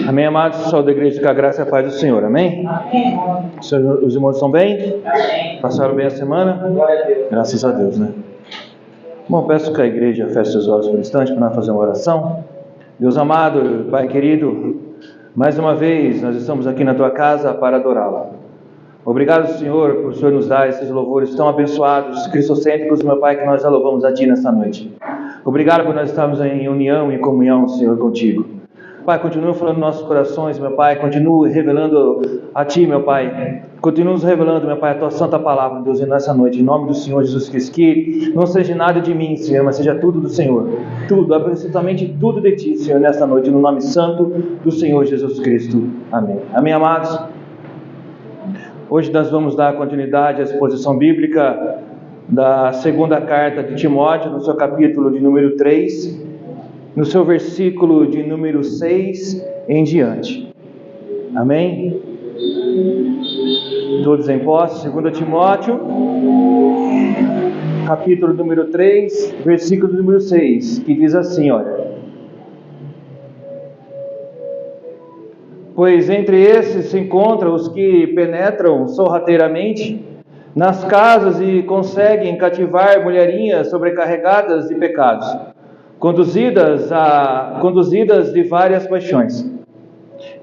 Amém, amados? Saúde da igreja, com a graça e a paz do Senhor. Amém? Amém. Os irmãos estão bem? Amém. Passaram bem a semana? Glória a Deus. Graças a Deus, né? Bom, peço que a igreja feche seus olhos por um instante para nós fazer uma oração. Deus amado, Pai querido, mais uma vez nós estamos aqui na Tua casa para adorá-la. Obrigado, Senhor, por o Senhor nos dar esses louvores tão abençoados, cristocêntricos, meu Pai, que nós já louvamos a Ti nesta noite. Obrigado por nós estarmos em união e comunhão, Senhor, contigo. Pai, continua falando nos nossos corações, meu Pai, continua revelando a Ti, meu Pai. Continua nos revelando, meu Pai, a Tua santa palavra, Deus, nessa noite, em nome do Senhor Jesus Cristo, que não seja nada de mim, Senhor, mas seja tudo do Senhor. Tudo, absolutamente tudo de Ti, Senhor, nesta noite, no nome santo do Senhor Jesus Cristo. Amém. Amém, amados? Hoje nós vamos dar continuidade à exposição bíblica da segunda carta de Timóteo, no seu capítulo de número 3, no seu versículo de número 6 em diante. Amém? Todos em posse, 2 Timóteo, capítulo número 3, versículo número 6, que diz assim, olha: pois entre esses se encontram os que penetram sorrateiramente nas casas e conseguem cativar mulherinhas sobrecarregadas de pecados, conduzidas de várias paixões,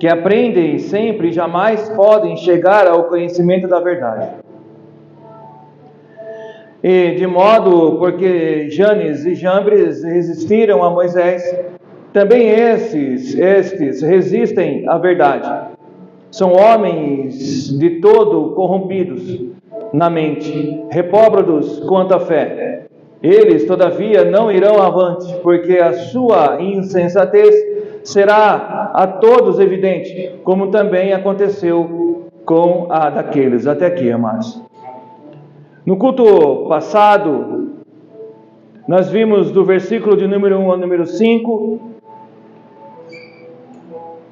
que aprendem sempre e jamais podem chegar ao conhecimento da verdade. E de modo porque Janes e Jambres resistiram a Moisés, também estes resistem à verdade. São homens de todo corrompidos na mente, repróbados quanto à fé. Eles, todavia, não irão avante, porque a sua insensatez será a todos evidente, como também aconteceu com a daqueles. Até aqui, amados. No culto passado, nós vimos do versículo de número 1 ao número 5,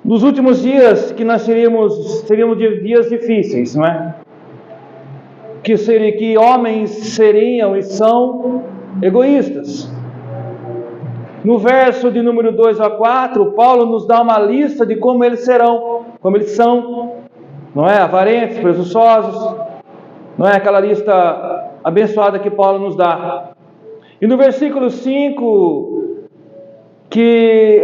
nos últimos dias que nós seríamos dias difíceis, não é? Que homens seriam e são egoístas. No verso de número 2 a 4, Paulo nos dá uma lista de como eles são, não é? Avarentos, presunçosos, não é? Aquela lista abençoada que Paulo nos dá. E no versículo 5, que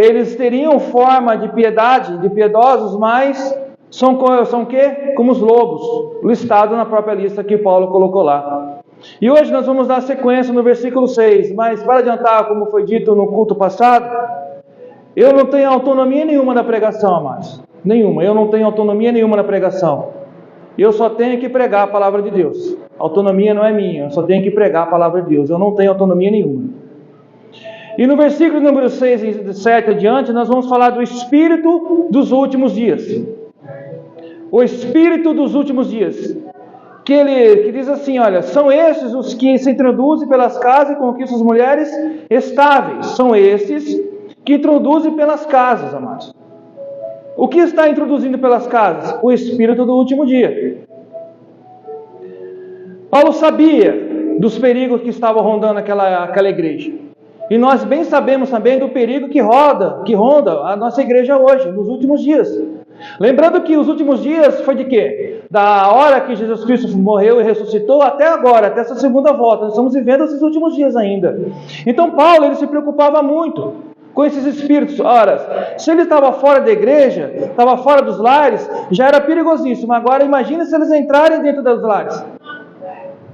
eles teriam forma de piedade, de piedosos, mas são o quê? Como os lobos, listado na própria lista que Paulo colocou lá. E hoje nós vamos dar sequência no versículo 6, mas para adiantar, como foi dito no culto passado, eu não tenho autonomia nenhuma na pregação, amados. Nenhuma, eu não tenho autonomia nenhuma na pregação. Eu só tenho que pregar a palavra de Deus. A autonomia não é minha, eu só tenho que pregar a palavra de Deus. Eu não tenho autonomia nenhuma. E no versículo número 6 e 7 adiante, nós vamos falar do Espírito dos últimos dias. O Espírito dos últimos dias. Que diz assim, olha, são estes os que se introduzem pelas casas e conquistam as mulheres estáveis. São estes que introduzem pelas casas, amados. O que está introduzindo pelas casas? O Espírito do último dia. Paulo sabia dos perigos que estavam rondando aquela igreja. E nós bem sabemos também do perigo que ronda a nossa igreja hoje, nos últimos dias. Lembrando que os últimos dias foi de quê? Da hora que Jesus Cristo morreu e ressuscitou até agora, até essa segunda volta. Nós estamos vivendo esses últimos dias ainda. Então Paulo, ele se preocupava muito com esses espíritos. Ora, se ele estava fora da igreja, estava fora dos lares, já era perigosíssimo. Agora imagine se eles entrarem dentro dos lares.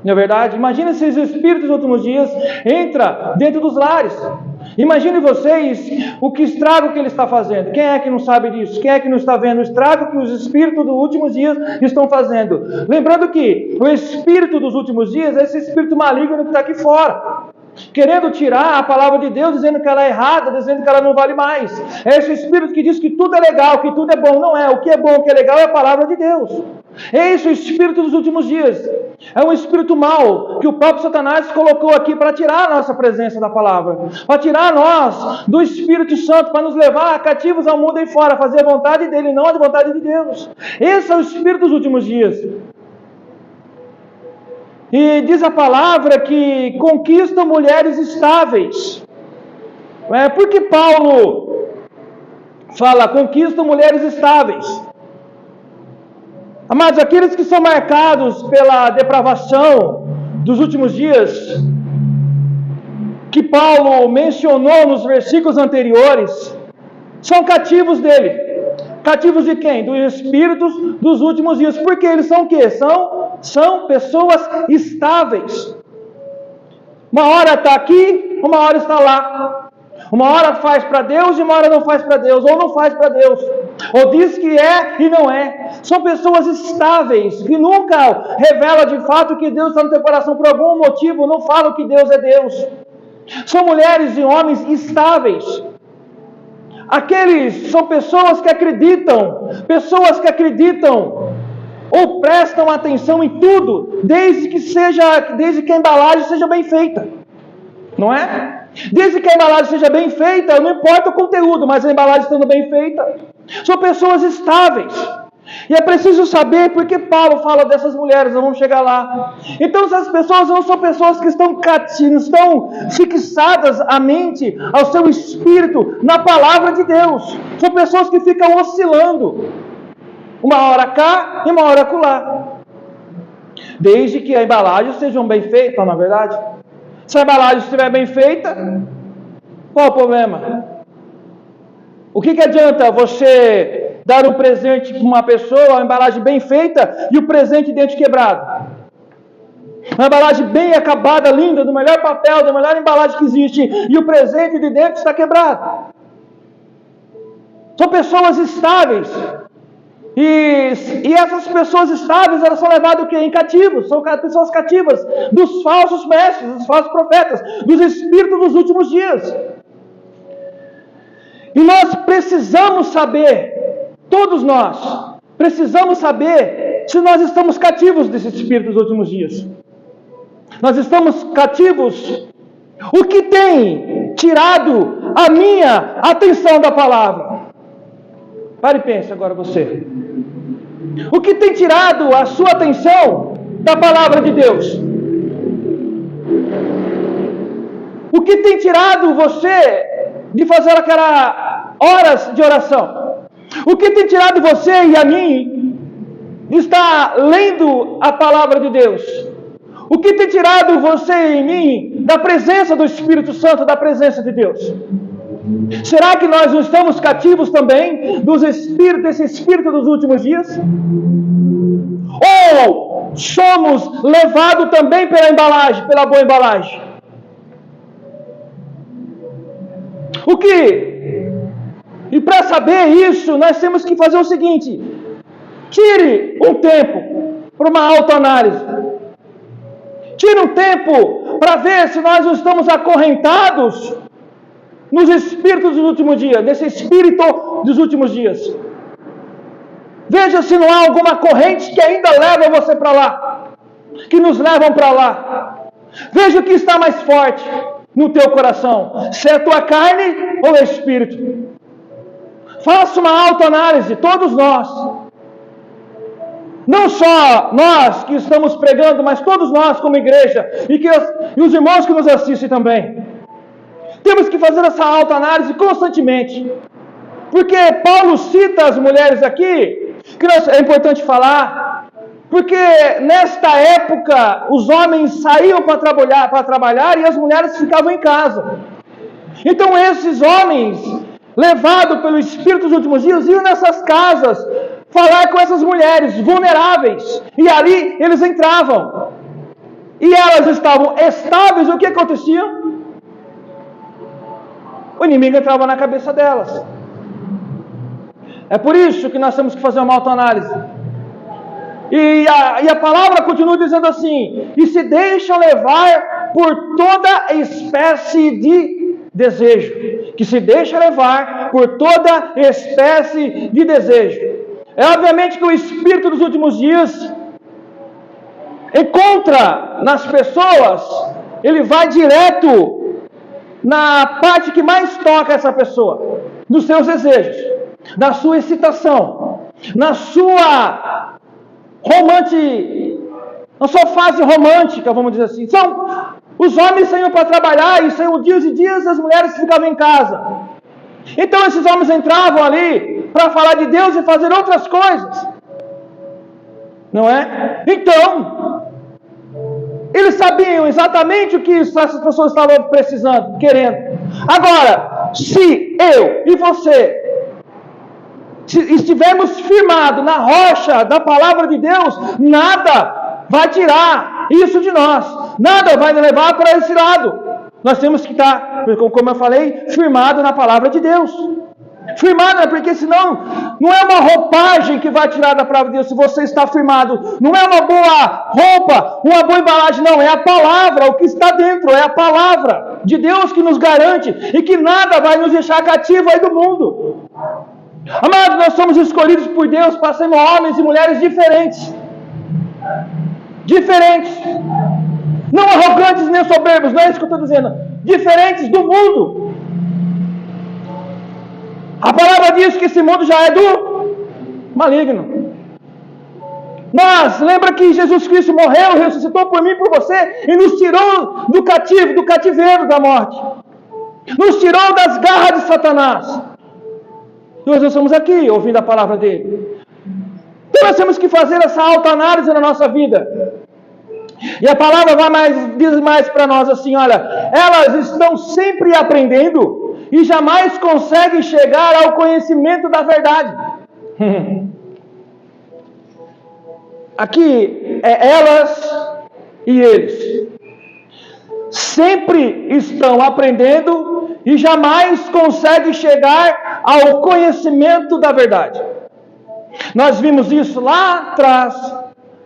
Não é verdade? Imagine se os espíritos dos últimos dias entram dentro dos lares. Imagine vocês o que estrago que ele está fazendo. Quem é que não sabe disso? Quem é que não está vendo o estrago que os espíritos dos últimos dias estão fazendo? Lembrando que o espírito dos últimos dias é esse espírito maligno que está aqui fora, querendo tirar a palavra de Deus, dizendo que ela é errada, dizendo que ela não vale mais. É esse espírito que diz que tudo é legal, que tudo é bom. Não é. O que é bom, o que é legal é a palavra de Deus. É esse o espírito dos últimos dias. É um espírito mau que o próprio Satanás colocou aqui para tirar a nossa presença da palavra, para tirar nós do Espírito Santo, para nos levar cativos ao mundo aí fora, fazer a vontade dele, não a vontade de Deus. Esse é o espírito dos últimos dias. E diz a palavra que conquistam mulheres estáveis. Por que Paulo fala, conquistam mulheres estáveis. Amados, aqueles que são marcados pela depravação dos últimos dias, que Paulo mencionou nos versículos anteriores, são cativos dele. Cativos de quem? Dos espíritos dos últimos dias. Porque eles são o quê? São pessoas estáveis. Uma hora está aqui, uma hora está lá. Uma hora faz para Deus e uma hora não faz para Deus. Ou não faz para Deus. Ou diz que é e não é. São pessoas estáveis, que nunca revelam de fato que Deus está no teu coração por algum motivo. Não falam que Deus é Deus. São mulheres e homens estáveis. Aqueles são pessoas que acreditam ou prestam atenção em tudo, desde que a embalagem seja bem feita, não é? Desde que a embalagem seja bem feita, não importa o conteúdo, mas a embalagem estando bem feita. São pessoas estáveis. E é preciso saber porque Paulo fala dessas mulheres, nós vamos chegar lá. Então essas pessoas não são pessoas que estão fixadas a mente, ao seu espírito, na palavra de Deus. São pessoas que ficam oscilando, uma hora cá e uma hora acolá. Desde que a embalagem seja bem feita, na verdade. Se a embalagem estiver bem feita, qual o problema? O que adianta você dar um presente para uma pessoa, uma embalagem bem feita e o presente dentro quebrado? Uma embalagem bem acabada, linda, do melhor papel, da melhor embalagem que existe, e o presente de dentro está quebrado. São pessoas estáveis. E essas pessoas estáveis, elas são levadas o quê? Em cativos. São pessoas cativas dos falsos mestres, dos falsos profetas, dos espíritos dos últimos dias. E nós precisamos saber, todos nós, precisamos saber se nós estamos cativos desses espíritos dos últimos dias. Nós estamos cativos. O que tem tirado a minha atenção da palavra? Pare e pense agora você. O que tem tirado a sua atenção da palavra de Deus? O que tem tirado você de fazer aquelas horas de oração? O que tem tirado você e a mim de estar lendo a palavra de Deus? O que tem tirado você e mim da presença do Espírito Santo, da presença de Deus? Será que nós não estamos cativos também desse espírito dos últimos dias? Ou somos levados também pela embalagem, pela boa embalagem? E para saber isso, nós temos que fazer o seguinte: tire um tempo para uma autoanálise. Tire um tempo para ver se nós não estamos acorrentados nos espíritos dos últimos dias, nesse espírito dos últimos dias. Veja se não há alguma corrente que ainda leva você para lá, que nos levam para lá. Veja o que está mais forte no teu coração, se é a tua carne ou é espírito. Faça uma autoanálise, todos nós. Não só nós que estamos pregando, mas todos nós como igreja, e os irmãos que nos assistem também. Temos que fazer essa autoanálise constantemente. Porque Paulo cita as mulheres aqui, que é importante falar, porque nesta época os homens saíam para trabalhar e as mulheres ficavam em casa. Então esses homens, levados pelo Espírito dos últimos dias, iam nessas casas falar com essas mulheres vulneráveis. E ali eles entravam. E elas estavam estáveis. O que acontecia? O inimigo entrava na cabeça delas. É por isso que nós temos que fazer uma autoanálise. E a palavra continua dizendo assim: e se deixam levar por toda espécie de desejo. Que se deixa levar por toda espécie de desejo. É obviamente que o Espírito dos últimos dias encontra nas pessoas, ele vai direto na parte que mais toca essa pessoa, nos seus desejos, na sua excitação, na sua fase romântica, vamos dizer assim. Os homens saíam para trabalhar e saíam dias e dias, as mulheres ficavam em casa. Então esses homens entravam ali para falar de Deus e fazer outras coisas. Não é? Então, eles sabiam exatamente o que essas pessoas estavam precisando, querendo. Agora, se eu e você estivermos firmados na rocha da palavra de Deus, nada vai tirar isso de nós. Nada vai nos levar para esse lado. Nós temos que estar, como eu falei, firmado na palavra de Deus. Firmado, porque senão não é uma roupagem que vai tirar da palavra de Deus. Se você está firmado, não é uma boa roupa, uma boa embalagem, não, é a palavra, o que está dentro, é a palavra de Deus que nos garante e que nada vai nos deixar cativo aí do mundo. Amados, nós somos escolhidos por Deus para sermos homens e mulheres diferentes. Diferentes. Não arrogantes nem soberbos, não é isso que eu estou dizendo. Diferentes do mundo. A palavra diz que esse mundo já é do maligno. Mas lembra que Jesus Cristo morreu, ressuscitou por mim e por você e nos tirou do cativeiro da morte. Nos tirou das garras de Satanás. E hoje nós estamos aqui ouvindo a palavra dele. Então nós temos que fazer essa autoanálise na nossa vida. E a palavra diz mais para nós assim, olha, elas estão sempre aprendendo e jamais conseguem chegar ao conhecimento da verdade. Aqui é elas e eles. Sempre estão aprendendo e jamais conseguem chegar ao conhecimento da verdade. Nós vimos isso lá atrás,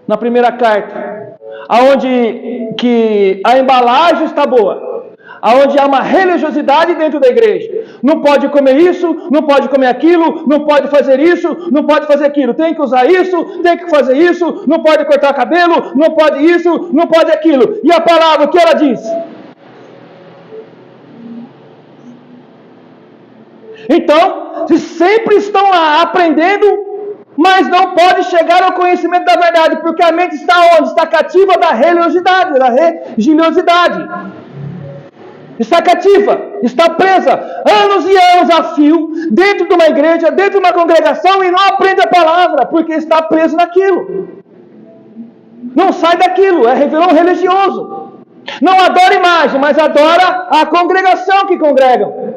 na primeira carta, aonde que a embalagem está boa, aonde há uma religiosidade dentro da igreja. Não pode comer isso, não pode comer aquilo, não pode fazer isso, não pode fazer aquilo. Tem que usar isso, tem que fazer isso, não pode cortar cabelo, não pode isso, não pode aquilo. E a palavra, o que ela diz? Então, se sempre estão lá aprendendo, mas não pode chegar ao conhecimento da verdade, porque a mente está onde? Está cativa da religiosidade, Está cativa, está presa, anos e anos a fio, dentro de uma igreja, dentro de uma congregação, e não aprende a palavra, porque está preso naquilo. Não sai daquilo, é um religioso. Não adora imagem, mas adora a congregação que congregam.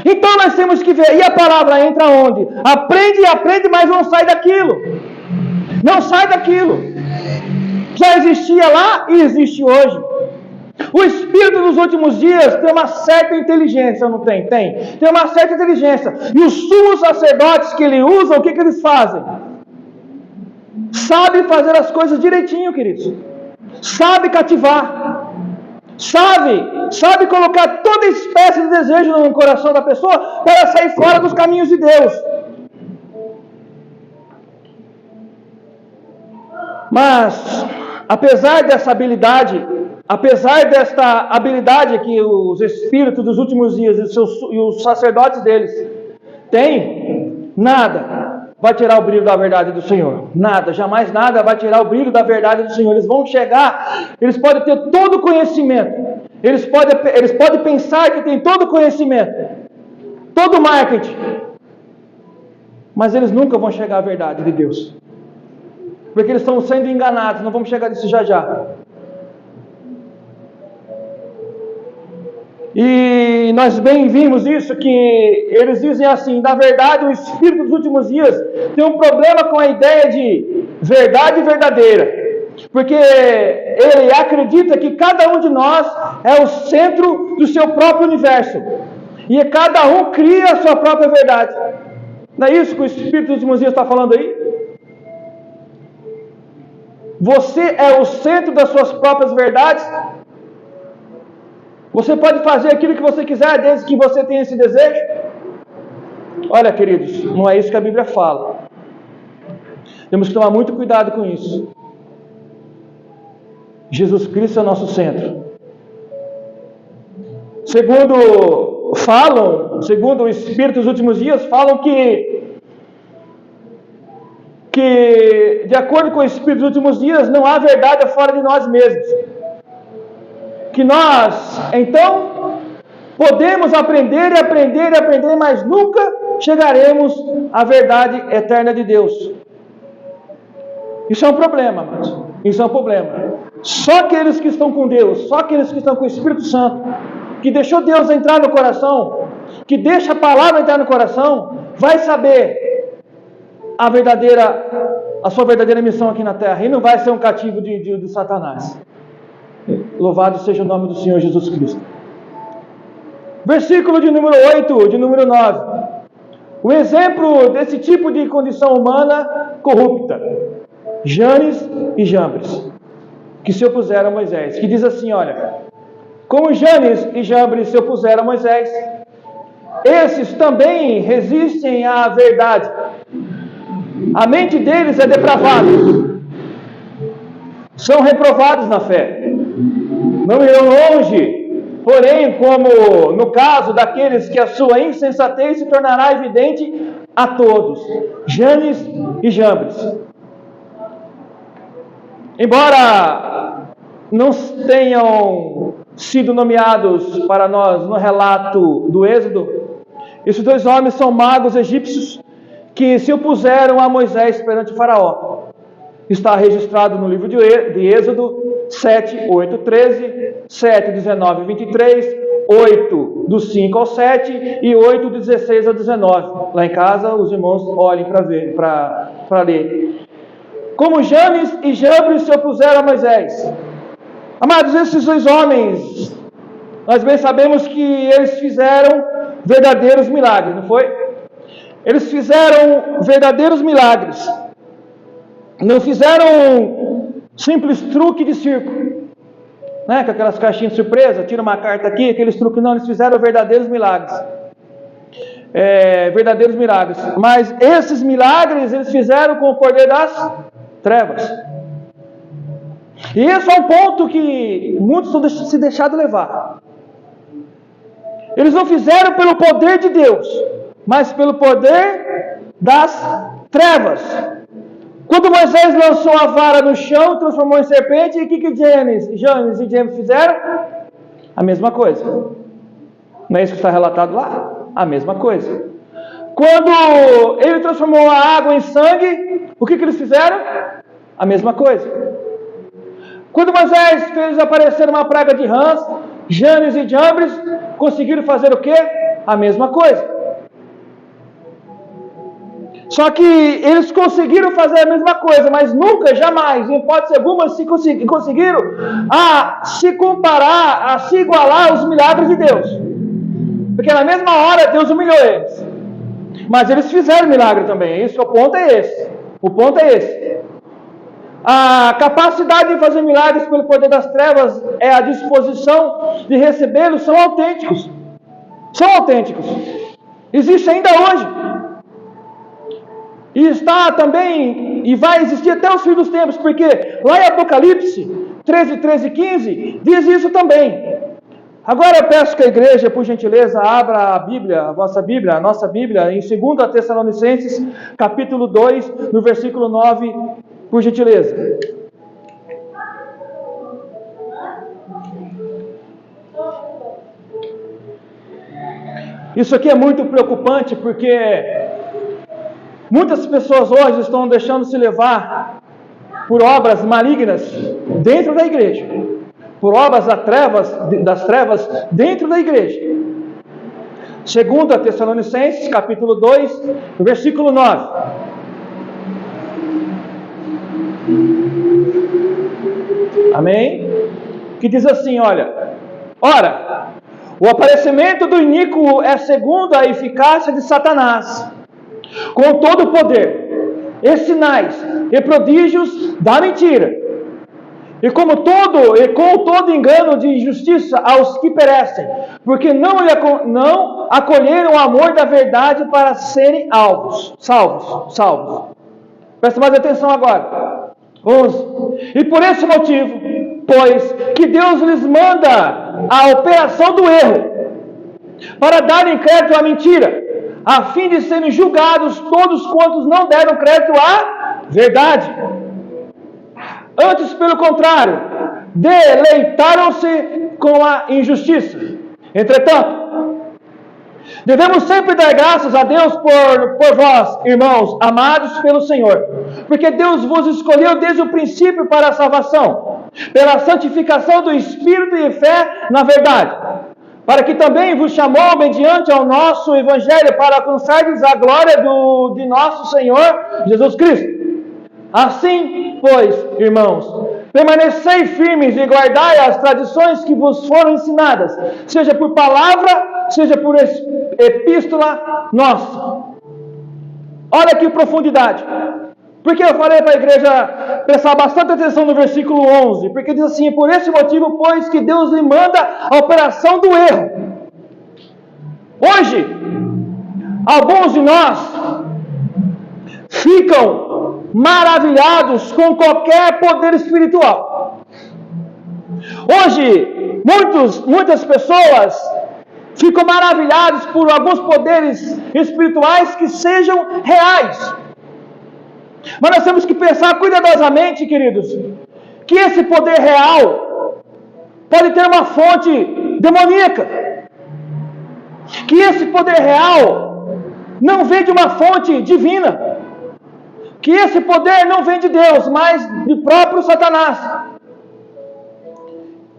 Então nós temos que ver, e a palavra entra onde? Aprende, mas não sai daquilo. Não sai daquilo. Já existia lá e existe hoje. O Espírito dos últimos dias tem uma certa inteligência, não tem? Tem uma certa inteligência. E os sumos sacerdotes que ele usa, o que eles fazem? Sabe fazer as coisas direitinho, queridos. Sabe cativar. Sabe colocar toda espécie de desejo no coração da pessoa para ela sair fora dos caminhos de Deus. Mas, apesar desta habilidade que os espíritos dos últimos dias e os sacerdotes deles têm, nada vai tirar o brilho da verdade do Senhor. Nada, jamais nada vai tirar o brilho da verdade do Senhor. Eles vão chegar, eles podem ter todo o conhecimento. Eles podem pensar que tem todo o conhecimento, todo o marketing. Mas eles nunca vão chegar à verdade de Deus. Porque eles estão sendo enganados, não vamos chegar nisso já. E nós bem vimos isso, que eles dizem assim, na verdade o Espírito dos últimos dias tem um problema com a ideia de verdade verdadeira. Porque ele acredita que cada um de nós é o centro do seu próprio universo. E cada um cria a sua própria verdade. Não é isso que o Espírito dos últimos dias está falando aí? Você é o centro das suas próprias verdades? Você pode fazer aquilo que você quiser, desde que você tenha esse desejo? Olha, queridos, não é isso que a Bíblia fala. Temos que tomar muito cuidado com isso. Jesus Cristo é o nosso centro. Segundo o Espírito dos últimos dias, falam que de acordo com o Espírito dos últimos dias, não há verdade fora de nós mesmos. Que nós, então, Podemos aprender e aprender e aprender, mas nunca chegaremos à verdade eterna de Deus. Isso é um problema, amados. Isso é um problema. Só aqueles que estão com Deus, só aqueles que estão com o Espírito Santo, que deixou Deus entrar no coração, que deixa a palavra entrar no coração, vai saber a sua verdadeira missão aqui na terra, e não vai ser um cativo de Satanás. Louvado seja o nome do Senhor Jesus Cristo. Versículo de número 8, de número 9. O exemplo desse tipo de condição humana corrupta. Janes e Jambres, que se opuseram a Moisés. Que diz assim, olha: como Janes e Jambres se opuseram a Moisés, esses também resistem à verdade. A mente deles é depravada. São reprovados na fé. Não irão longe, porém, como no caso daqueles que a sua insensatez se tornará evidente a todos. Janes e Jambres. Embora não tenham sido nomeados para nós no relato do Êxodo, esses dois homens são magos egípcios que se opuseram a Moisés perante Faraó. Está registrado no livro de Êxodo 7, 8, 13, 7, 19, 23, 8, do 5 ao 7 e 8, do 16 ao 19. Lá em casa, os irmãos olhem para ler. Como Janes e Jambres se opuseram a Moisés. Amados, esses dois homens, nós bem sabemos que eles fizeram verdadeiros milagres, não foi? Eles fizeram verdadeiros milagres. Não fizeram simples truque de circo, né? Com aquelas caixinhas de surpresa, tira uma carta aqui, aqueles truques, não, eles fizeram verdadeiros milagres. Verdadeiros milagres. Mas esses milagres eles fizeram com o poder das trevas. E esse é um ponto que muitos estão se deixando levar. Eles não fizeram pelo poder de Deus, mas pelo poder das trevas. Quando Moisés lançou a vara no chão, transformou em serpente, e o que Janes e Jambres fizeram? A mesma coisa. Não é isso que está relatado lá? A mesma coisa. Quando ele transformou a água em sangue, o que eles fizeram? A mesma coisa. Quando Moisés fez aparecer uma praga de rãs, Janes e Jambres conseguiram fazer o quê? A mesma coisa. Só que eles conseguiram fazer a mesma coisa, mas nunca, jamais, em hipótese alguma, conseguiram se comparar, a se igualar aos milagres de Deus. Porque na mesma hora Deus humilhou eles. Mas eles fizeram milagre também. Isso, o ponto é esse. O ponto é esse. A capacidade de fazer milagres pelo poder das trevas é a disposição de recebê-los, são autênticos. São autênticos. Existe ainda hoje. E está também, e vai existir até os fins dos tempos, porque lá em Apocalipse 13, 13 e 15, diz isso também. Agora eu peço que a igreja, por gentileza, abra a Bíblia, a vossa Bíblia, a nossa Bíblia, em 2 Tessalonicenses, capítulo 2, no versículo 9, por gentileza. Isso aqui é muito preocupante, porque muitas pessoas hoje estão deixando se levar por obras malignas dentro da igreja, por obras das trevas dentro da igreja. 2 Tessalonicenses, capítulo 2, versículo 9. Amém? Que diz assim, olha: ora, o aparecimento do iníquo é segundo a eficácia de Satanás, com todo o poder, e sinais, e prodígios da mentira, e com todo engano de injustiça aos que perecem, porque não acolheram o amor da verdade para serem salvos. Presta mais atenção agora. 11. E por esse motivo, pois que Deus lhes manda a operação do erro, para darem crédito à mentira, a fim de serem julgados todos quantos não deram crédito à verdade. Antes, pelo contrário, deleitaram-se com a injustiça. Entretanto, Devemos sempre dar graças a Deus por vós, irmãos, amados pelo Senhor, porque Deus vos escolheu desde o princípio para a salvação, pela santificação do Espírito e fé na verdade, para que também vos chamou mediante ao nosso Evangelho, para alcançardes a glória de nosso Senhor Jesus Cristo. Assim, pois, irmãos, permanecei firmes e guardai as tradições que vos foram ensinadas, seja por palavra, seja por epístola nossa. Olha que profundidade. Porque eu falei para a igreja prestar bastante atenção no versículo 11, porque diz assim: por esse motivo, pois, que Deus lhe manda a operação do erro. Hoje, alguns de nós ficam maravilhados com qualquer poder espiritual. Hoje, muitas pessoas ficam maravilhadas por alguns poderes espirituais que sejam reais. Mas nós temos que pensar cuidadosamente, queridos, que esse poder real pode ter uma fonte demoníaca. Que esse poder real não vem de uma fonte divina. Que esse poder não vem de Deus, mas de próprio Satanás.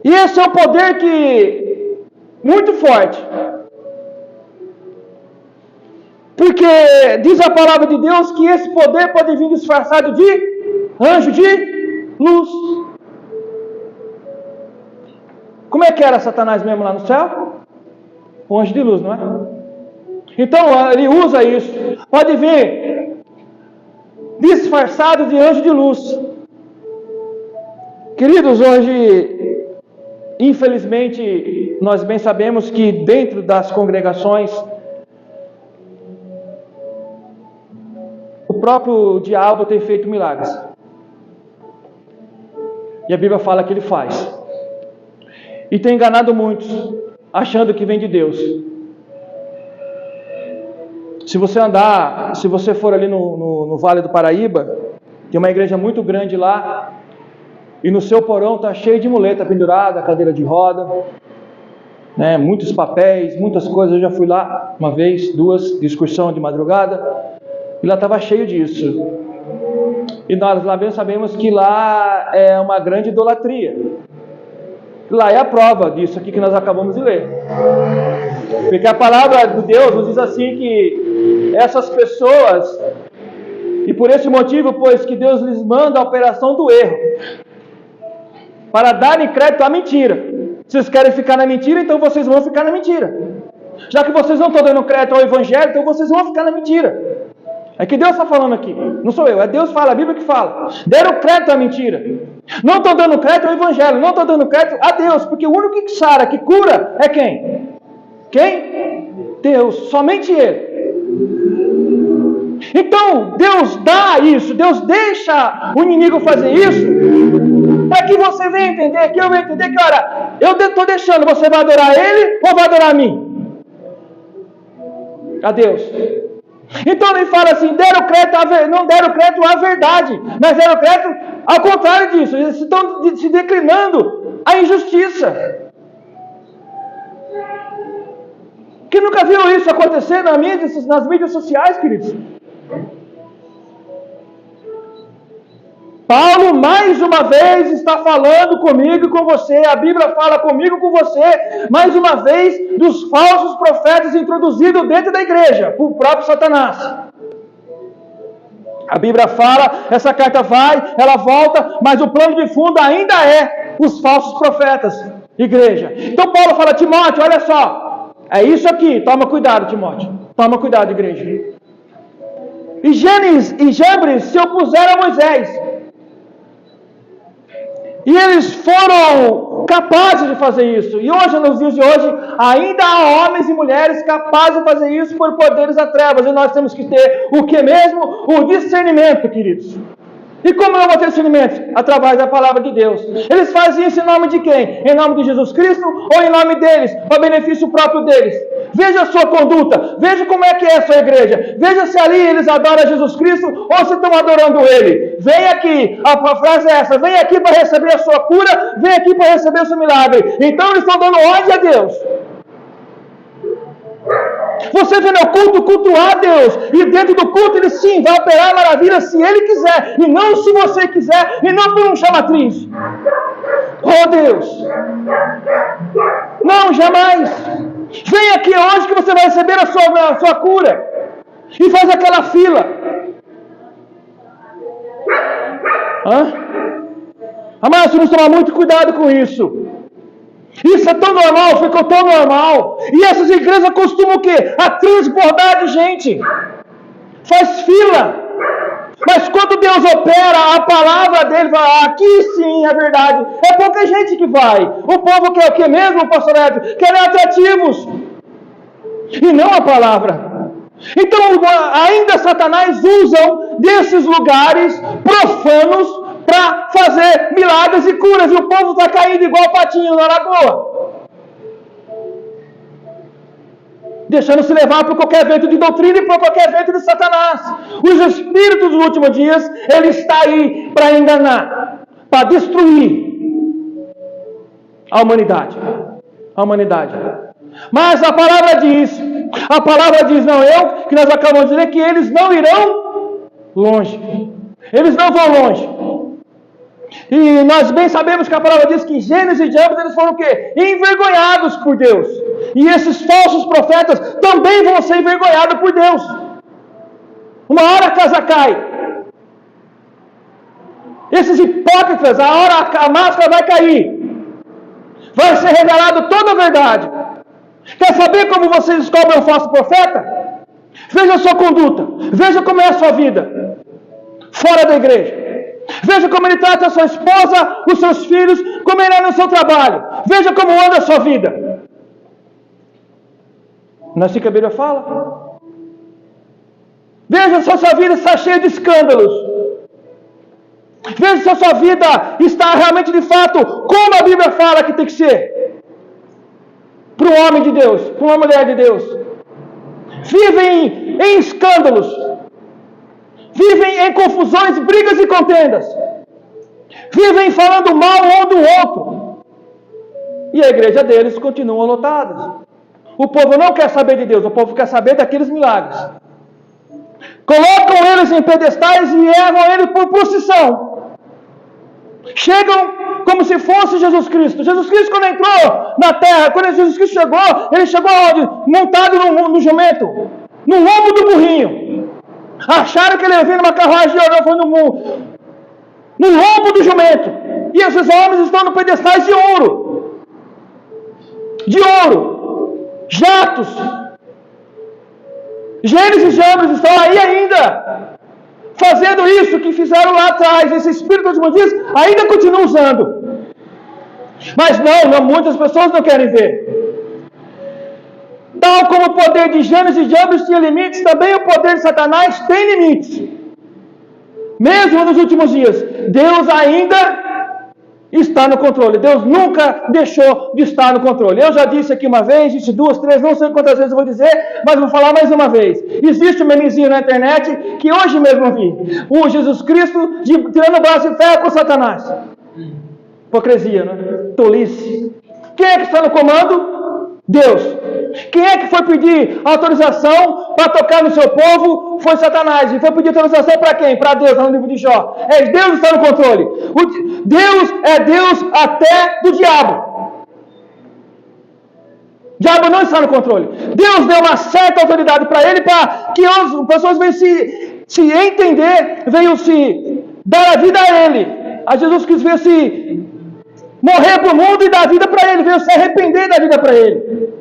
E esse é um poder que muito forte. Porque diz a palavra de Deus que esse poder pode vir disfarçado de anjo de luz. Como é que era Satanás mesmo lá no céu? Um anjo de luz, não é? Então ele usa isso. Pode vir disfarçado de anjo de luz. Queridos, hoje, infelizmente, nós bem sabemos que dentro das congregações, o próprio diabo tem feito milagres. E a Bíblia fala que ele faz. E tem enganado muitos, achando que vem de Deus. Se você for ali no Vale do Paraíba, tem uma igreja muito grande lá, e no seu porão está cheio de muleta pendurada, cadeira de roda, né, muitos papéis, muitas coisas. Eu já fui lá uma vez, duas, de excursão de madrugada, e lá estava cheio disso. E nós lá bem sabemos que lá é uma grande idolatria. Lá é a prova disso aqui que nós acabamos de ler. Porque a palavra de Deus nos diz assim que essas pessoas, e por esse motivo, pois que Deus lhes manda a operação do erro, para darem crédito à mentira. Vocês querem ficar na mentira, então vocês vão ficar na mentira. Já que vocês não estão dando crédito ao Evangelho, então vocês vão ficar na mentira. É que Deus está falando aqui, não sou eu, é Deus que fala, a Bíblia que fala. Deram crédito à mentira. Não estão dando crédito ao Evangelho, não estão dando crédito a Deus, porque o único que sara, que cura, é quem? Quem? Deus, somente Ele. Então, Deus dá isso, Deus deixa o inimigo fazer isso, para que você venha entender, que eu venha entender que, olha, eu estou deixando, você vai adorar Ele ou vai adorar a mim? A Deus. Então ele fala assim, não deram crédito à verdade, mas deram crédito ao contrário disso. Eles estão se declinando à injustiça. Quem nunca viu isso acontecer nas mídias sociais, queridos? Paulo, mais uma vez, está falando comigo e com você. A Bíblia fala comigo e com você, mais uma vez, dos falsos profetas introduzidos dentro da igreja, por próprio Satanás. A Bíblia fala, essa carta vai, ela volta, mas o plano de fundo ainda é os falsos profetas, igreja. Então Paulo fala, Timóteo, olha só, é isso aqui, toma cuidado, Timóteo. Toma cuidado, igreja. E Jambres se opuseram a Moisés. E eles foram capazes de fazer isso. E hoje, nos dias de hoje, ainda há homens e mulheres capazes de fazer isso por poderes da trevas. E nós temos que ter o que mesmo? O discernimento, queridos. E como eu vou ter discernimento? Através da palavra de Deus. Eles fazem isso em nome de quem? Em nome de Jesus Cristo ou em nome deles? Para benefício próprio deles? Veja a sua conduta. Veja como é que é a sua igreja. Veja se ali eles adoram Jesus Cristo ou se estão adorando Ele. Vem aqui. A frase é essa. Vem aqui para receber a sua cura. Vem aqui para receber o seu milagre. Então eles estão dando ordem a Deus. Você vem ao culto cultuar a Deus, e dentro do culto Ele sim vai operar maravilha se Ele quiser, e não se você quiser, e não por um chamatriz. Oh Deus! Não, jamais! Vem aqui hoje que você vai receber a sua cura, e faz aquela fila. Amados, vamos tomar muito cuidado com isso. Isso é tão normal, ficou tão normal. E essas igrejas costumam o quê? A transbordar de gente. Faz fila. Mas quando Deus opera, a palavra dele vai, aqui sim é verdade. É pouca gente que vai. O povo quer o que mesmo, pastor Edson? Querem atrativos. E não a palavra. Então, ainda Satanás usa desses lugares profanos para fazer milagres e curas, e o povo está caindo igual patinho na lagoa, deixando-se levar por qualquer vento de doutrina e por qualquer vento de Satanás. Os espíritos dos últimos dias, ele está aí para enganar, para destruir a humanidade. Mas a palavra diz, que nós acabamos de ler, que eles não irão longe. Eles não vão longe. E nós bem sabemos que a palavra diz que Gênesis e Jambres, eles foram o quê? Envergonhados por Deus. E esses falsos profetas também vão ser envergonhados por Deus. Uma hora a casa cai. Esses hipócritas, a hora a máscara vai cair. Vai ser revelado toda a verdade. Quer saber como você descobre um falso profeta? Veja a sua conduta. Veja como é a sua vida fora da igreja. Veja como ele trata a sua esposa, os seus filhos, como ele é no seu trabalho. Veja como anda a sua vida. Não é assim que a Bíblia fala? Veja se a sua vida está cheia de escândalos. Veja se a sua vida está realmente de fato como a Bíblia fala que tem que ser. Para um homem de Deus, para uma mulher de Deus. Vivem em escândalos. Vivem em confusões, brigas e contendas. Vivem falando mal um do outro. E a igreja deles continua lotada. O povo não quer saber de Deus, o povo quer saber daqueles milagres. Colocam eles em pedestais e erram eles por procissão. Chegam como se fosse Jesus Cristo. Jesus Cristo, quando entrou na terra, quando Jesus Cristo chegou, ele chegou aonde? Montado no jumento, no lombo do burrinho. Acharam que ele ia vir numa carruagem de ouro, foi no lombo do jumento. E esses homens estão no pedestais de ouro. Jatos. Gênesis e Jambres estão aí ainda, fazendo isso que fizeram lá atrás. Esse espírito dos últimos dias ainda continua usando. Mas não, muitas pessoas não querem ver. Tal como o poder de Gênesis e Jambres tinha limites, também o poder de Satanás tem limites. Mesmo nos últimos dias, Deus ainda está no controle. Deus nunca deixou de estar no controle. Eu já disse aqui uma vez, disse duas, três, não sei quantas vezes eu vou dizer, mas vou falar mais uma vez. Existe um memezinho na internet que hoje mesmo eu vi. O Jesus Cristo tirando o braço de ferro com Satanás. Hipocrisia, né? Tolice. Quem é que está no comando? Deus. Quem é que foi pedir autorização para tocar no seu povo? Foi Satanás. E foi pedir autorização para quem? Para Deus, lá no livro de Jó. Deus está no controle. Deus é Deus até do diabo. O diabo não está no controle. Deus deu uma certa autoridade para ele, para que as pessoas venham se entender, venham se dar a vida a ele. A Jesus Cristo veio se morrer para o mundo e dar a vida para ele, veio se arrepender da vida para ele.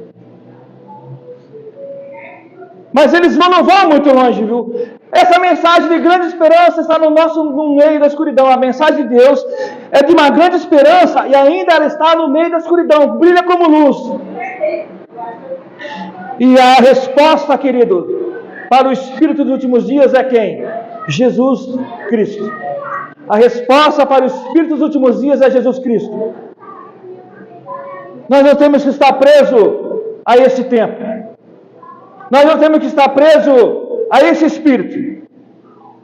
Mas eles não vão muito longe, viu? Essa mensagem de grande esperança está no meio da escuridão. A mensagem de Deus é de uma grande esperança e ainda ela está no meio da escuridão, brilha como luz. E a resposta, querido, para o Espírito dos últimos dias é quem? Jesus Cristo. A resposta para o Espírito dos últimos dias é Jesus Cristo. Nós não temos que estar presos a esse tempo. Nós não temos que estar presos a esse espírito.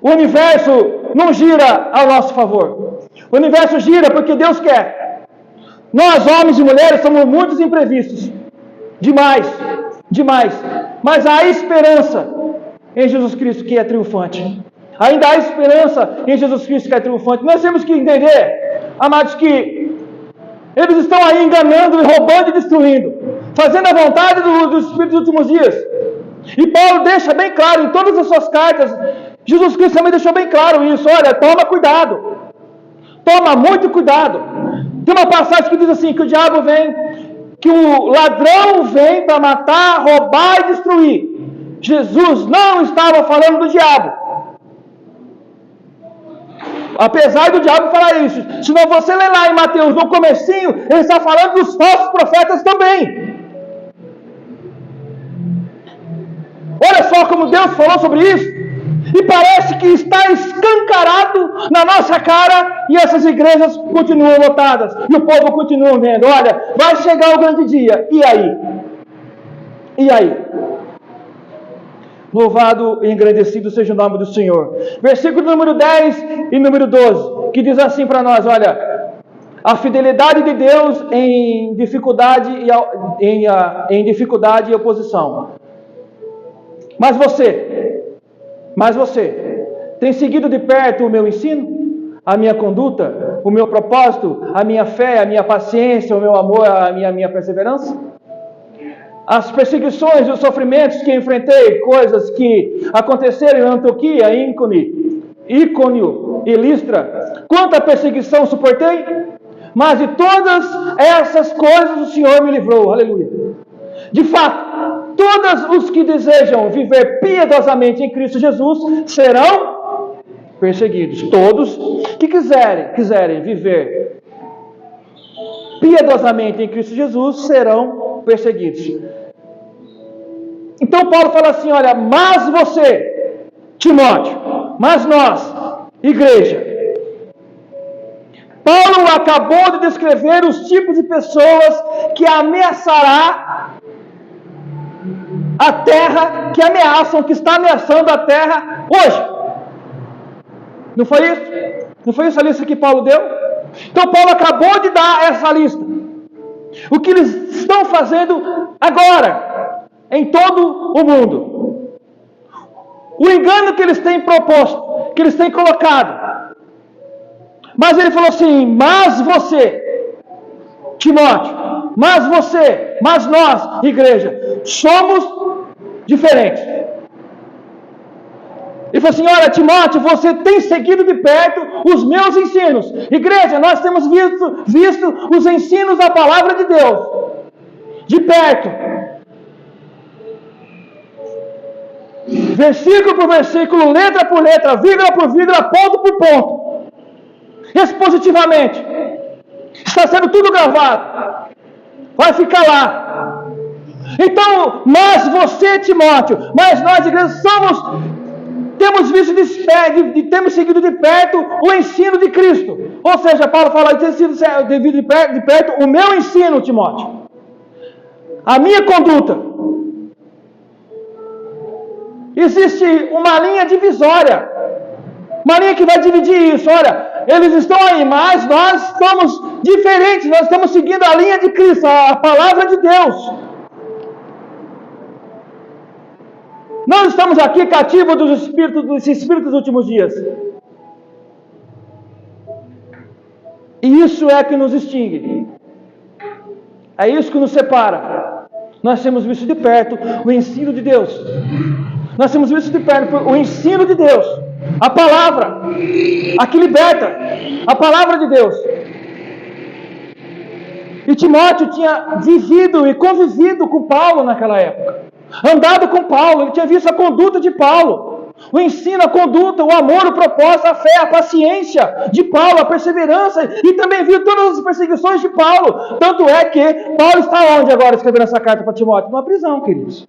O universo não gira ao nosso favor. O universo gira porque Deus quer. Nós, homens e mulheres, somos muitos imprevistos. Demais. demais. Mas há esperança em Jesus Cristo que é triunfante. Ainda há esperança em Jesus Cristo que é triunfante. Nós temos que entender, amados, que eles estão aí enganando, roubando e destruindo, fazendo a vontade do Espírito dos últimos dias. E Paulo deixa bem claro em todas as suas cartas, Jesus Cristo também deixou bem claro isso. Olha, toma cuidado. Toma muito cuidado. Tem uma passagem que diz assim, que o diabo vem, que o ladrão vem para matar, roubar e destruir. Jesus não estava falando do diabo. Apesar do diabo falar isso, se não você ler lá em Mateus, no comecinho, ele está falando dos falsos profetas também. Olha só como Deus falou sobre isso. E parece que está escancarado na nossa cara e essas igrejas continuam lotadas. E o povo continua vendo. Olha, vai chegar o grande dia. E aí? E aí? Louvado e engrandecido seja o nome do Senhor. Versículo número 10 e número 12. Que diz assim para nós, olha. A fidelidade de Deus em dificuldade e oposição. Mas você tem seguido de perto o meu ensino, a minha conduta, o meu propósito, a minha fé, a minha paciência, o meu amor, a minha perseverança? As perseguições e os sofrimentos que enfrentei, coisas que aconteceram em Antioquia, Íconio e Listra, quanta perseguição suportei? Mas de todas essas coisas o Senhor me livrou, aleluia. De fato, todos os que desejam viver piedosamente em Cristo Jesus serão perseguidos. Todos que quiserem viver piedosamente em Cristo Jesus serão perseguidos. Então Paulo fala assim, olha, mas você, Timóteo, mas nós, igreja. Paulo acabou de descrever os tipos de pessoas que ameaçará a terra, que está ameaçando a terra hoje. Não foi isso? Não foi isso a lista que Paulo deu? Então Paulo acabou de dar essa lista. O que eles estão fazendo agora, em todo o mundo. O engano que eles têm proposto, que eles têm colocado. Mas ele falou assim, mas você, Timóteo, mas nós, igreja, somos diferentes. Ele falou assim, olha Timóteo, você tem seguido de perto os meus ensinos. Igreja, nós temos visto os ensinos da palavra de Deus, de perto. Versículo por versículo, letra por letra, vírgula por vírgula, ponto por ponto. Expositivamente. Está sendo tudo gravado. Vai ficar lá. Então, mas você, Timóteo, mas nós, igreja, temos visto temos seguido de perto o ensino de Cristo. Ou seja, Paulo fala, tem sido de perto o meu ensino, Timóteo. A minha conduta. Existe uma linha divisória. Uma linha que vai dividir isso. Olha, eles estão aí, mas nós estamos diferentes. Nós estamos seguindo a linha de Cristo, a palavra de Deus. Não estamos aqui cativos dos espíritos dos últimos dias. E isso é que nos extingue. É isso que nos separa. Nós temos visto de perto o ensino de Deus. Nós temos visto de perto o ensino de Deus. A palavra. A que liberta. A palavra de Deus. E Timóteo tinha vivido e convivido com Paulo naquela época. Andado com Paulo. Ele tinha visto a conduta de Paulo. O ensino, a conduta, o amor, o propósito, a fé, a paciência de Paulo, a perseverança. E também viu todas as perseguições de Paulo. Tanto é que Paulo está onde agora escrevendo essa carta para Timóteo? Numa prisão, queridos.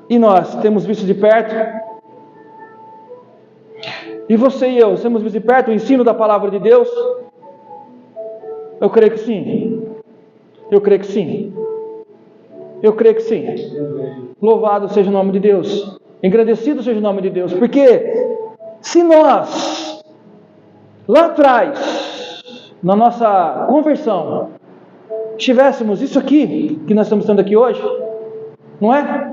E nós temos visto de perto? E você e eu, temos visto de perto o ensino da palavra de Deus? Eu creio que sim. Eu creio que sim. Eu creio que sim. Louvado seja o nome de Deus. Engrandecido seja o nome de Deus. Porque se nós, lá atrás, na nossa conversão, tivéssemos isso aqui, que nós estamos tendo aqui hoje, não é?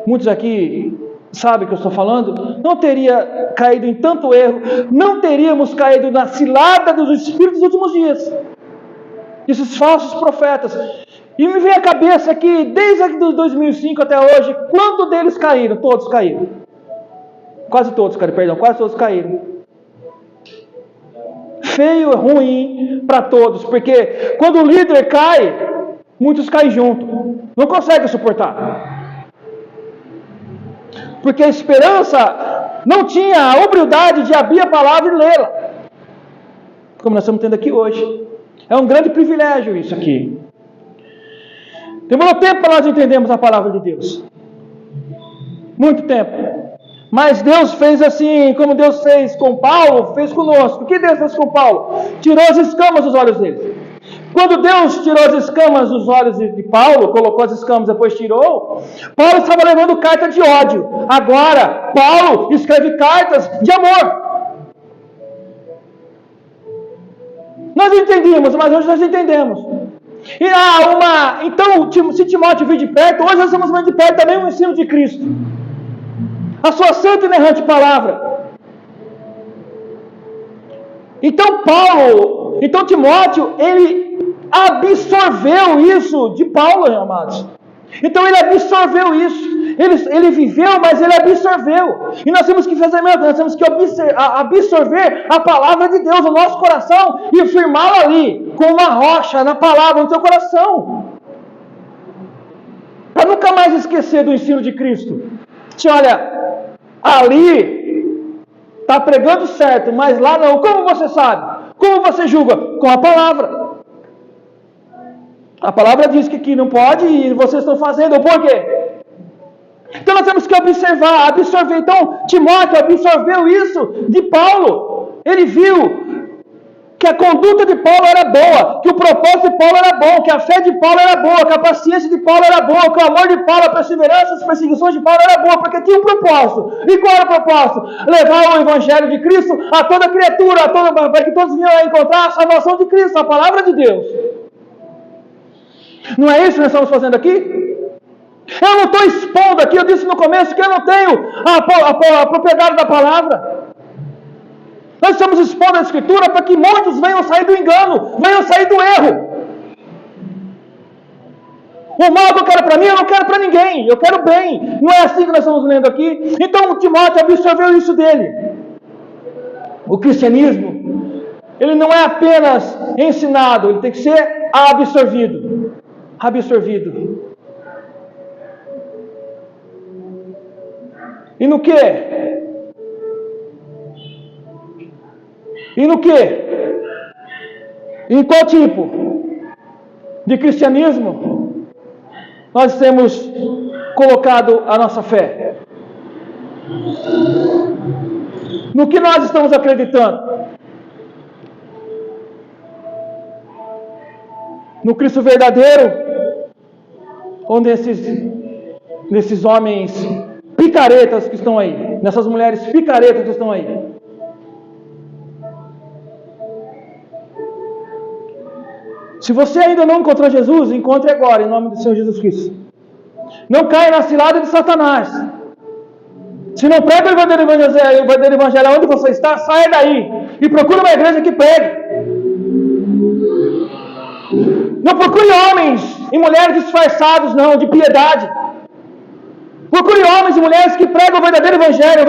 Muitos aqui sabem o que eu estou falando, não teria caído em tanto erro, não teríamos caído na cilada dos espíritos dos últimos dias, esses falsos profetas. E me vem à cabeça que desde 2005 até hoje, quantos deles caíram? Todos caíram. Quase todos caíram. Feio e ruim para todos, porque quando o líder cai, muitos caem junto, não conseguem suportar. Porque a esperança não tinha a humildade de abrir a palavra e lê-la, como nós estamos tendo aqui hoje. É um grande privilégio isso aqui. Demorou tempo para nós entendermos a palavra de Deus. Muito tempo. Mas Deus fez assim, como Deus fez com Paulo, fez conosco. O que Deus fez com Paulo? Tirou as escamas dos olhos dele. Quando Deus tirou as escamas dos olhos de Paulo, colocou as escamas, depois tirou, Paulo estava levando carta de ódio. Agora, Paulo escreve cartas de amor. Nós entendíamos, mas hoje nós entendemos. E então, se Timóteo vir de perto, hoje nós estamos vendo de perto também o ensino de Cristo. A sua santa e inerrante palavra. Então Timóteo, ele absorveu isso de Paulo, amados. Então ele absorveu isso. Ele viveu, mas ele absorveu. E nós temos que fazer mesmo, nós temos que absorver a palavra de Deus no nosso coração e firmá-la ali, com uma rocha na palavra no teu coração. Para nunca mais esquecer do ensino de Cristo. Olha, ali está pregando certo, mas lá não. Como você sabe? Como você julga? Com a palavra. A palavra diz que aqui não pode e vocês estão fazendo. Por quê? Então nós temos que absorver. Então Timóteo absorveu isso de Paulo. Ele viu que a conduta de Paulo era boa, que o propósito de Paulo era bom, que a fé de Paulo era boa, que a paciência de Paulo era boa, que o amor de Paulo, a perseverança, as perseguições de Paulo era boa, porque tinha um propósito. E qual era o propósito? Levar o evangelho de Cristo a toda criatura, para que todos venham a encontrar a salvação de Cristo, a palavra de Deus. Não é isso que nós estamos fazendo aqui? Eu não estou expondo aqui, eu disse no começo que eu não tenho a propriedade da palavra. Nós estamos expondo a Escritura para que muitos venham sair do engano, venham sair do erro. O mal que eu quero para mim, eu não quero para ninguém, eu quero bem. Não é assim que nós estamos lendo aqui? Então Timóteo absorveu isso dele. O cristianismo, ele não é apenas ensinado, ele tem que ser absorvido. E no que? Em qual tipo de cristianismo nós temos colocado a nossa fé? No que nós estamos acreditando? No Cristo verdadeiro? Ou nesses homens picaretas que estão aí? Nessas mulheres picaretas que estão aí? Se você ainda não encontrou Jesus, encontre agora, em nome do Senhor Jesus Cristo. Não caia na cilada de Satanás. Se não prega o verdadeiro evangelho onde você está, saia daí e procure uma igreja que pregue. Não procure homens e mulheres disfarçados, não, de piedade. Procure homens e mulheres que pregam o verdadeiro evangelho,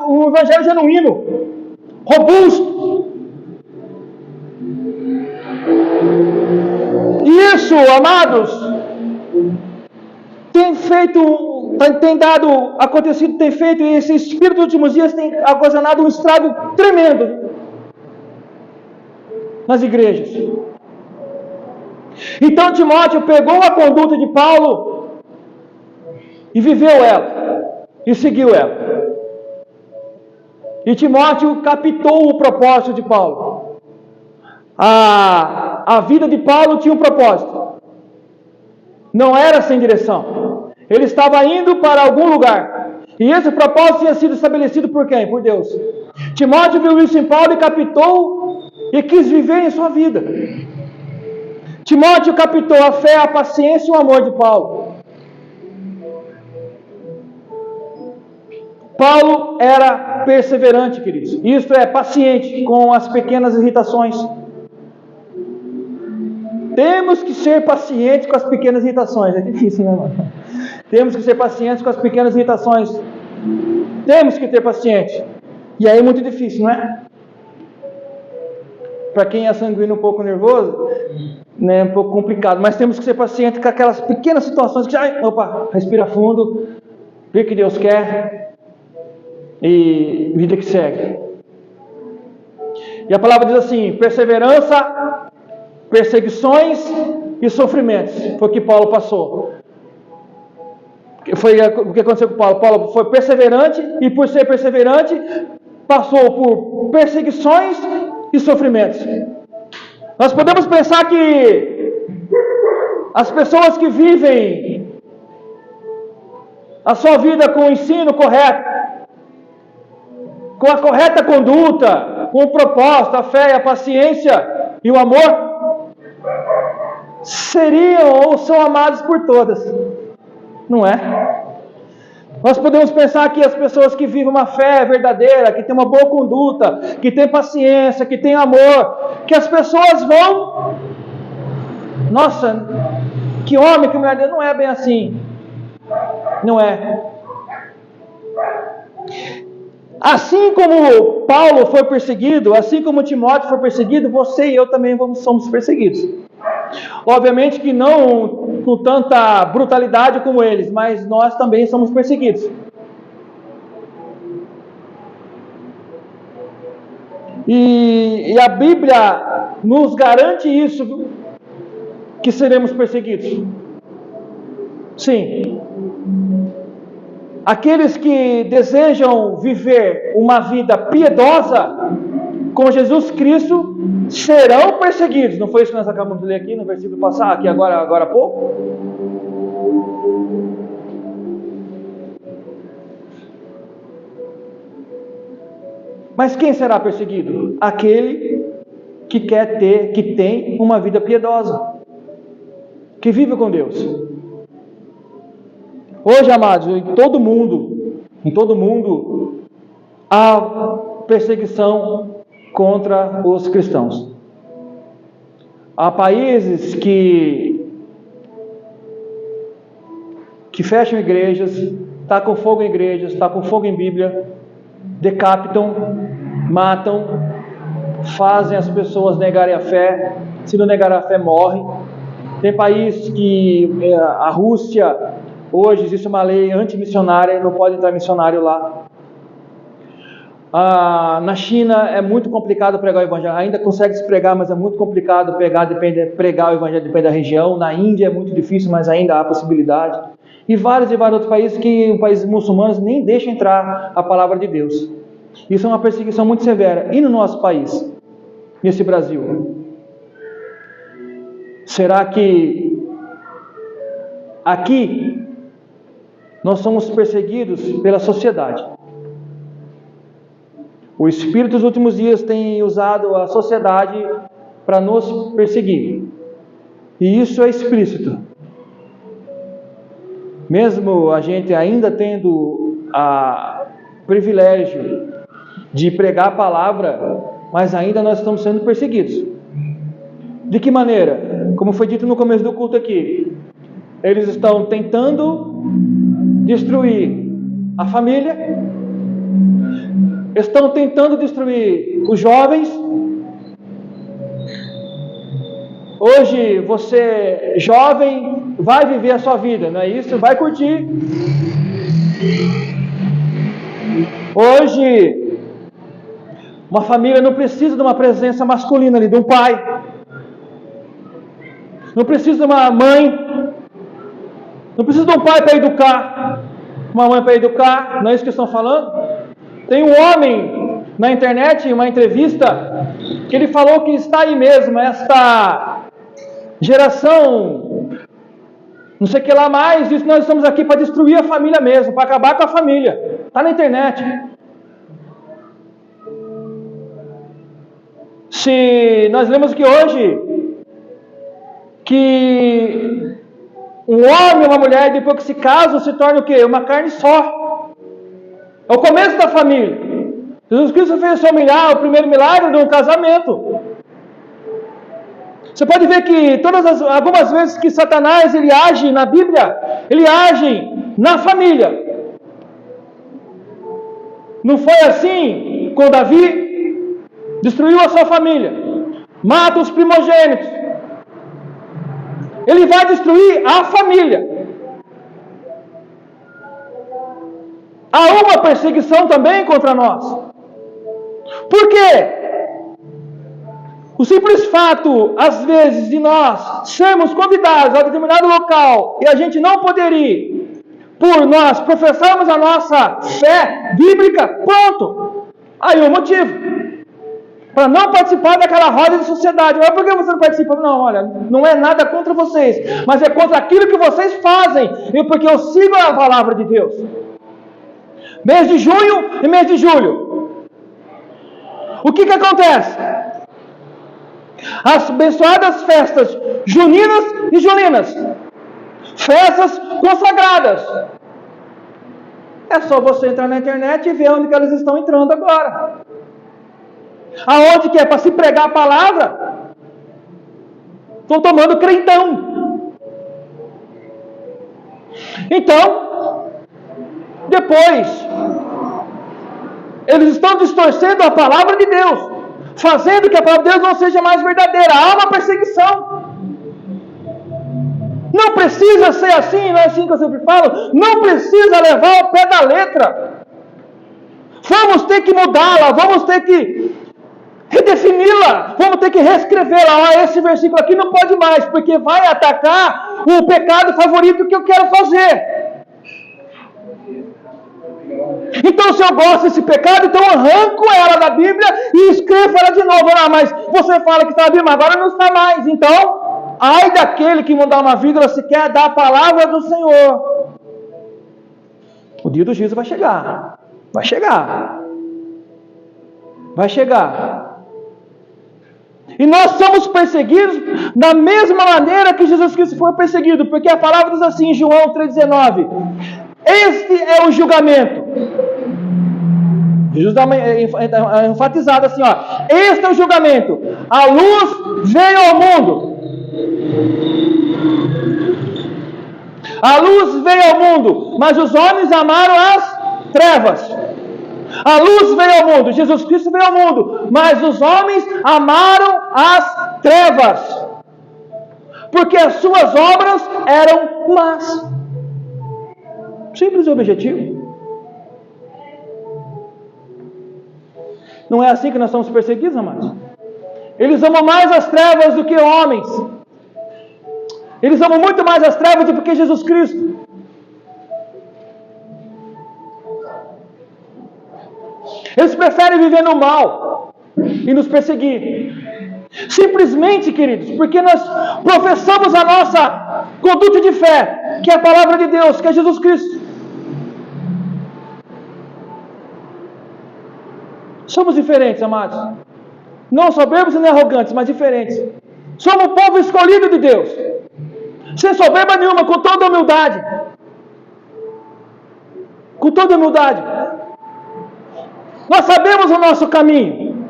o evangelho genuíno, robusto. Isso, amados, tem feito, e esse espírito dos últimos dias tem ocasionado um estrago tremendo nas igrejas. Então Timóteo pegou a conduta de Paulo e viveu ela, e seguiu ela. E Timóteo captou o propósito de Paulo. A vida de Paulo tinha um propósito. Não era sem direção. Ele estava indo para algum lugar. E esse propósito tinha sido estabelecido por quem? Por Deus. Timóteo viu isso em Paulo e captou e quis viver em sua vida. Timóteo captou a fé, a paciência e o amor de Paulo. Paulo era perseverante, queridos. Isto é, paciente com as pequenas irritações. Temos que ser pacientes com as pequenas irritações. É difícil, né, irmão? Temos que ser pacientes com as pequenas irritações. Temos que ter paciência. E aí é muito difícil, não é? Para quem é sanguíneo um pouco nervoso, né, é um pouco complicado. Mas temos que ser pacientes com aquelas pequenas situações que, opa, respira fundo, vê o que Deus quer e vida que segue. E a palavra diz assim: perseverança, perseguições e sofrimentos. Foi o que Paulo passou. Foi o que aconteceu com Paulo. Paulo foi perseverante e, por ser perseverante, passou por perseguições e sofrimentos. Nós podemos pensar que as pessoas que vivem a sua vida com o ensino correto, com a correta conduta, com o propósito, a fé, a paciência e o amor, seriam ou são amados por todas. Não é? Nós podemos pensar que as pessoas que vivem uma fé verdadeira, que têm uma boa conduta, que têm paciência, que têm amor, que as pessoas vão... Nossa, que homem, que mulher... Não é bem assim. Não é. Assim como Paulo foi perseguido, assim como Timóteo foi perseguido, você e eu também somos perseguidos. Obviamente que não com tanta brutalidade como eles, mas nós também somos perseguidos. E a Bíblia nos garante isso, que seremos perseguidos. Sim. Aqueles que desejam viver uma vida piedosa com Jesus Cristo serão perseguidos. Não foi isso que nós acabamos de ler aqui no versículo passado, aqui agora há pouco? Mas quem será perseguido? Aquele que que tem uma vida piedosa, que vive com Deus. Hoje, amados, em todo mundo há perseguição contra os cristãos. Há países que fecham igrejas, tacam fogo em igrejas, tacam fogo em Bíblia, decapitam, matam, fazem as pessoas negarem a fé. Se não negarem a fé, morrem. Tem países que a Rússia, hoje existe uma lei antimissionária, não pode entrar missionário lá. Na China é muito complicado pregar o evangelho. Ainda consegue se pregar, mas é muito complicado pregar o evangelho, depende da região. Na Índia é muito difícil, mas ainda há possibilidade. E vários outros países países muçulmanos nem deixam entrar a palavra de Deus. Isso é uma perseguição muito severa. E no nosso país, nesse Brasil, será que aqui nós somos perseguidos pela sociedade? O Espírito dos últimos dias tem usado a sociedade para nos perseguir. E isso é explícito. Mesmo a gente ainda tendo o privilégio de pregar a palavra, mas ainda nós estamos sendo perseguidos. De que maneira? Como foi dito no começo do culto aqui, eles estão tentando destruir a família, estão tentando destruir os jovens. Hoje você, jovem, vai viver a sua vida, não é isso? Vai curtir. Hoje, uma família não precisa de uma presença masculina ali, de um pai. Não precisa de uma mãe. Não precisa de um pai para educar. Uma mãe para educar, não é isso que estão falando? Tem um homem na internet, uma entrevista, que ele falou que está aí mesmo, esta geração, não sei o que lá mais, diz que nós estamos aqui para destruir a família mesmo, para acabar com a família. Está na internet. Se nós lemos que hoje que um homem e uma mulher, depois que se casam, se tornam o quê? Uma carne só. É o começo da família. Jesus Cristo fez o primeiro milagre de um casamento. Você pode ver que algumas vezes que Satanás ele age na Bíblia, ele age na família. Não foi assim com Davi? Destruiu a sua família, mata os primogênitos. Ele vai destruir a família. Há uma perseguição também contra nós. Por quê? O simples fato, às vezes, de nós sermos convidados a determinado local e a gente não poder ir, por nós professarmos a nossa fé bíblica, pronto. Aí o motivo. Para não participar daquela roda de sociedade. Não é porque você não participa. Não, olha, não é nada contra vocês, mas é contra aquilo que vocês fazem. E porque eu sigo a palavra de Deus. Mês de junho e mês de julho. O que acontece? As abençoadas festas juninas e julinas. Festas consagradas. É só você entrar na internet e ver onde que elas estão entrando agora. Aonde que é para se pregar a palavra? Estão tomando crentão. Então, depois, eles estão distorcendo a palavra de Deus, fazendo que a palavra de Deus não seja mais verdadeira. Há uma perseguição. Não precisa ser assim, não é assim que eu sempre falo. Não precisa levar ao pé da letra. Vamos ter que mudá-la, vamos ter que redefini-la, vamos ter que reescrevê-la. Esse versículo aqui não pode mais, porque vai atacar o pecado favorito que eu quero fazer. Então, se eu gosto desse pecado, então eu arranco ela da Bíblia e escrevo ela de novo. Ah, mas você fala que está na Bíblia, mas agora não está mais. Então, ai daquele que mudar uma vírgula se quer dar a palavra do Senhor. O dia do juízo vai chegar. Vai chegar. Vai chegar. E nós somos perseguidos da mesma maneira que Jesus Cristo foi perseguido, porque a palavra diz assim em João 3,19: este é o julgamento. Jesus dá uma enfatizada assim, ó: este é o julgamento. A luz veio ao mundo. A luz veio ao mundo, mas os homens amaram as trevas. A luz veio ao mundo, Jesus Cristo veio ao mundo, mas os homens amaram as trevas, porque as suas obras eram más. Simples e objetivo. Não é assim que nós somos perseguidos, amados? Eles amam mais as trevas do que homens. Eles amam muito mais as trevas do que Jesus Cristo. Eles preferem viver no mal e nos perseguir. Simplesmente, queridos, porque nós professamos a nossa conduta de fé, que é a palavra de Deus, que é Jesus Cristo. Somos diferentes, amados. Não soberbos e nem arrogantes, mas diferentes. Somos um povo escolhido de Deus, sem soberba nenhuma, com toda humildade. Com toda humildade. Nós sabemos o nosso caminho.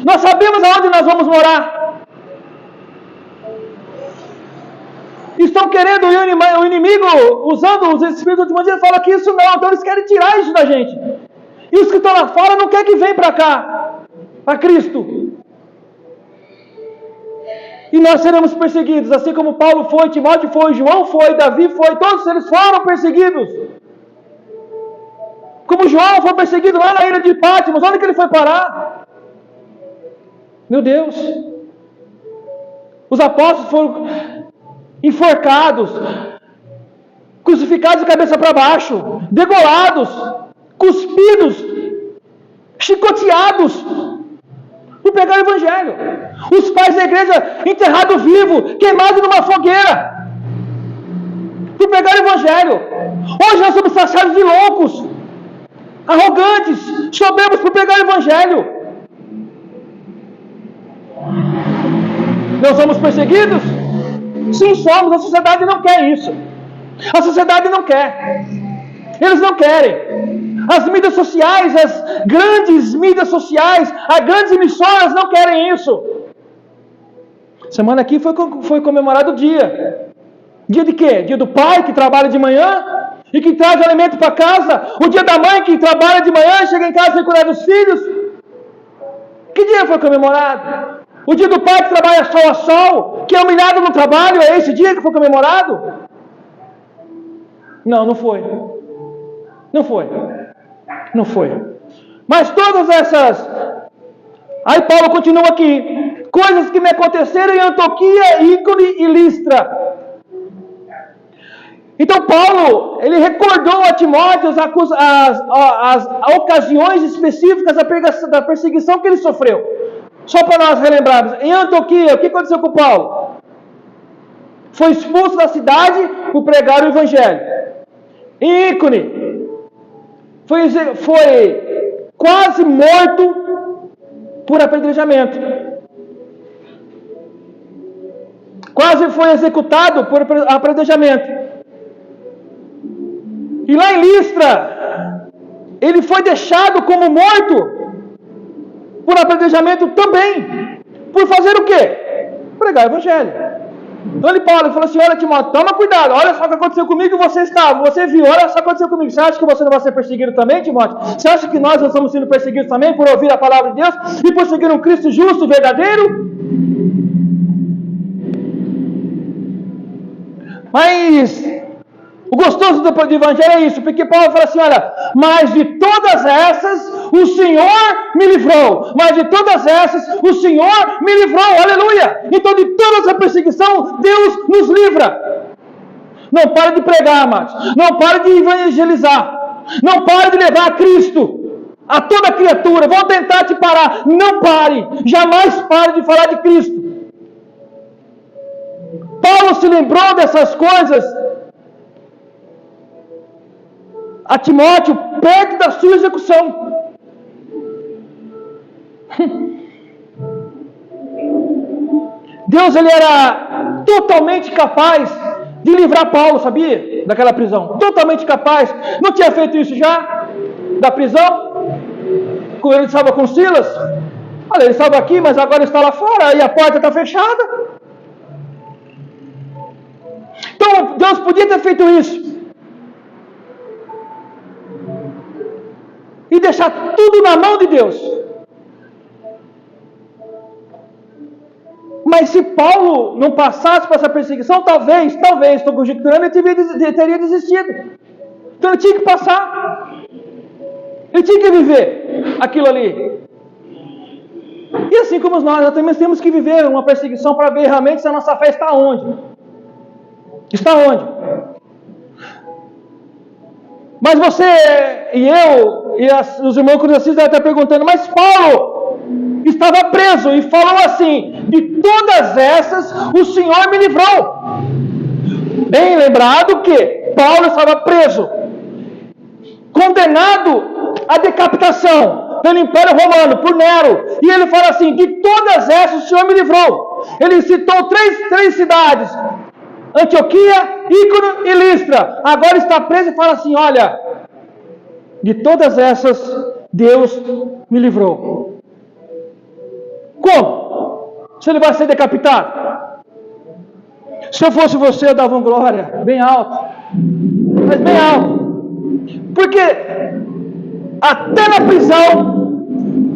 Nós sabemos aonde nós vamos morar. Estão querendo, o inimigo, usando os espíritos de magia, fala que isso não. Então eles querem tirar isso da gente. E os que estão lá fora não querem que venham para cá, para Cristo. E nós seremos perseguidos, assim como Paulo foi, Timóteo foi, João foi, Davi foi, todos eles foram perseguidos. Como João foi perseguido lá na ilha de Patmos, onde que ele foi parar? Meu Deus! Os apóstolos foram enforcados, crucificados de cabeça para baixo, degolados, cuspidos, chicoteados, por pregar o Evangelho. Os pais da igreja enterrados vivos, queimados numa fogueira, por pregar o Evangelho. Hoje nós somos taxados de loucos, arrogantes, soberbos por pregar o Evangelho. Não somos perseguidos? Sim, somos. A sociedade não quer isso. A sociedade não quer. Eles não querem. As mídias sociais, as grandes mídias sociais, as grandes emissoras não querem isso. Semana aqui foi comemorado o dia. Dia de quê? Dia do pai que trabalha de manhã e que traz o alimento para casa. O dia da mãe que trabalha de manhã e chega em casa e cuida dos filhos. Que dia foi comemorado? O dia do pai que trabalha sol a sol, que é humilhado no trabalho, é esse dia que foi comemorado? Não, não foi. Não foi. Não foi. Mas todas essas... Aí Paulo continua aqui. Coisas que me aconteceram em Antioquia, Ícone e Listra. Então Paulo, ele recordou a Timóteo as ocasiões específicas da perseguição que ele sofreu. Só para nós relembrarmos. Em Antioquia, o que aconteceu com Paulo? Foi expulso da cidade por pregar o evangelho. Em Ícone, foi quase morto por apedrejamento. Quase foi executado por apedrejamento. E lá em Listra, ele foi deixado como morto por apedrejamento também. Por fazer o quê? Pregar o evangelho. Então Paulo falou assim, olha Timóteo, toma cuidado, olha só o que aconteceu comigo, você viu, olha só o que aconteceu comigo. Você acha que você não vai ser perseguido também, Timóteo? Você acha que nós não estamos sendo perseguidos também por ouvir a palavra de Deus e por seguir um Cristo justo e verdadeiro? Mas o gostoso do evangelho é isso, porque Paulo fala assim, olha, mas de todas essas o Senhor me livrou, mas de todas essas o Senhor me livrou, aleluia! Então de toda essa perseguição, Deus nos livra. Não pare de pregar, amados, não pare de evangelizar, não pare de levar a Cristo a toda criatura, vão tentar te parar, não pare, jamais pare de falar de Cristo. Paulo se lembrou dessas coisas a Timóteo perto da sua execução. Deus, ele era totalmente capaz de livrar Paulo, sabia? Daquela prisão. Totalmente capaz. Não tinha feito isso já? Da prisão? Quando ele estava com Silas? Olha, ele estava aqui, mas agora está lá fora e a porta está fechada. Então, Deus podia ter feito isso. E deixar tudo na mão de Deus. Mas se Paulo não passasse por essa perseguição, talvez, estou conjecturando, ele teria desistido. Então ele tinha que passar. Ele tinha que viver aquilo ali. E assim como nós também temos que viver uma perseguição para ver realmente se a nossa fé está onde. Está onde? Mas você e eu e os irmãos que nos assistem devem estar perguntando, mas Paulo estava preso e falou assim, de todas essas o Senhor me livrou. Bem lembrado que Paulo estava preso, condenado à decapitação pelo Império Romano, por Nero, e ele fala assim, de todas essas o Senhor me livrou. Ele citou três cidades, Antioquia, Ícone e Listra. Agora está preso e fala assim, olha, de todas essas Deus me livrou. Como? Se ele vai ser decapitado? Se eu fosse você, eu dava um glória bem alto, mas bem alto, porque até na prisão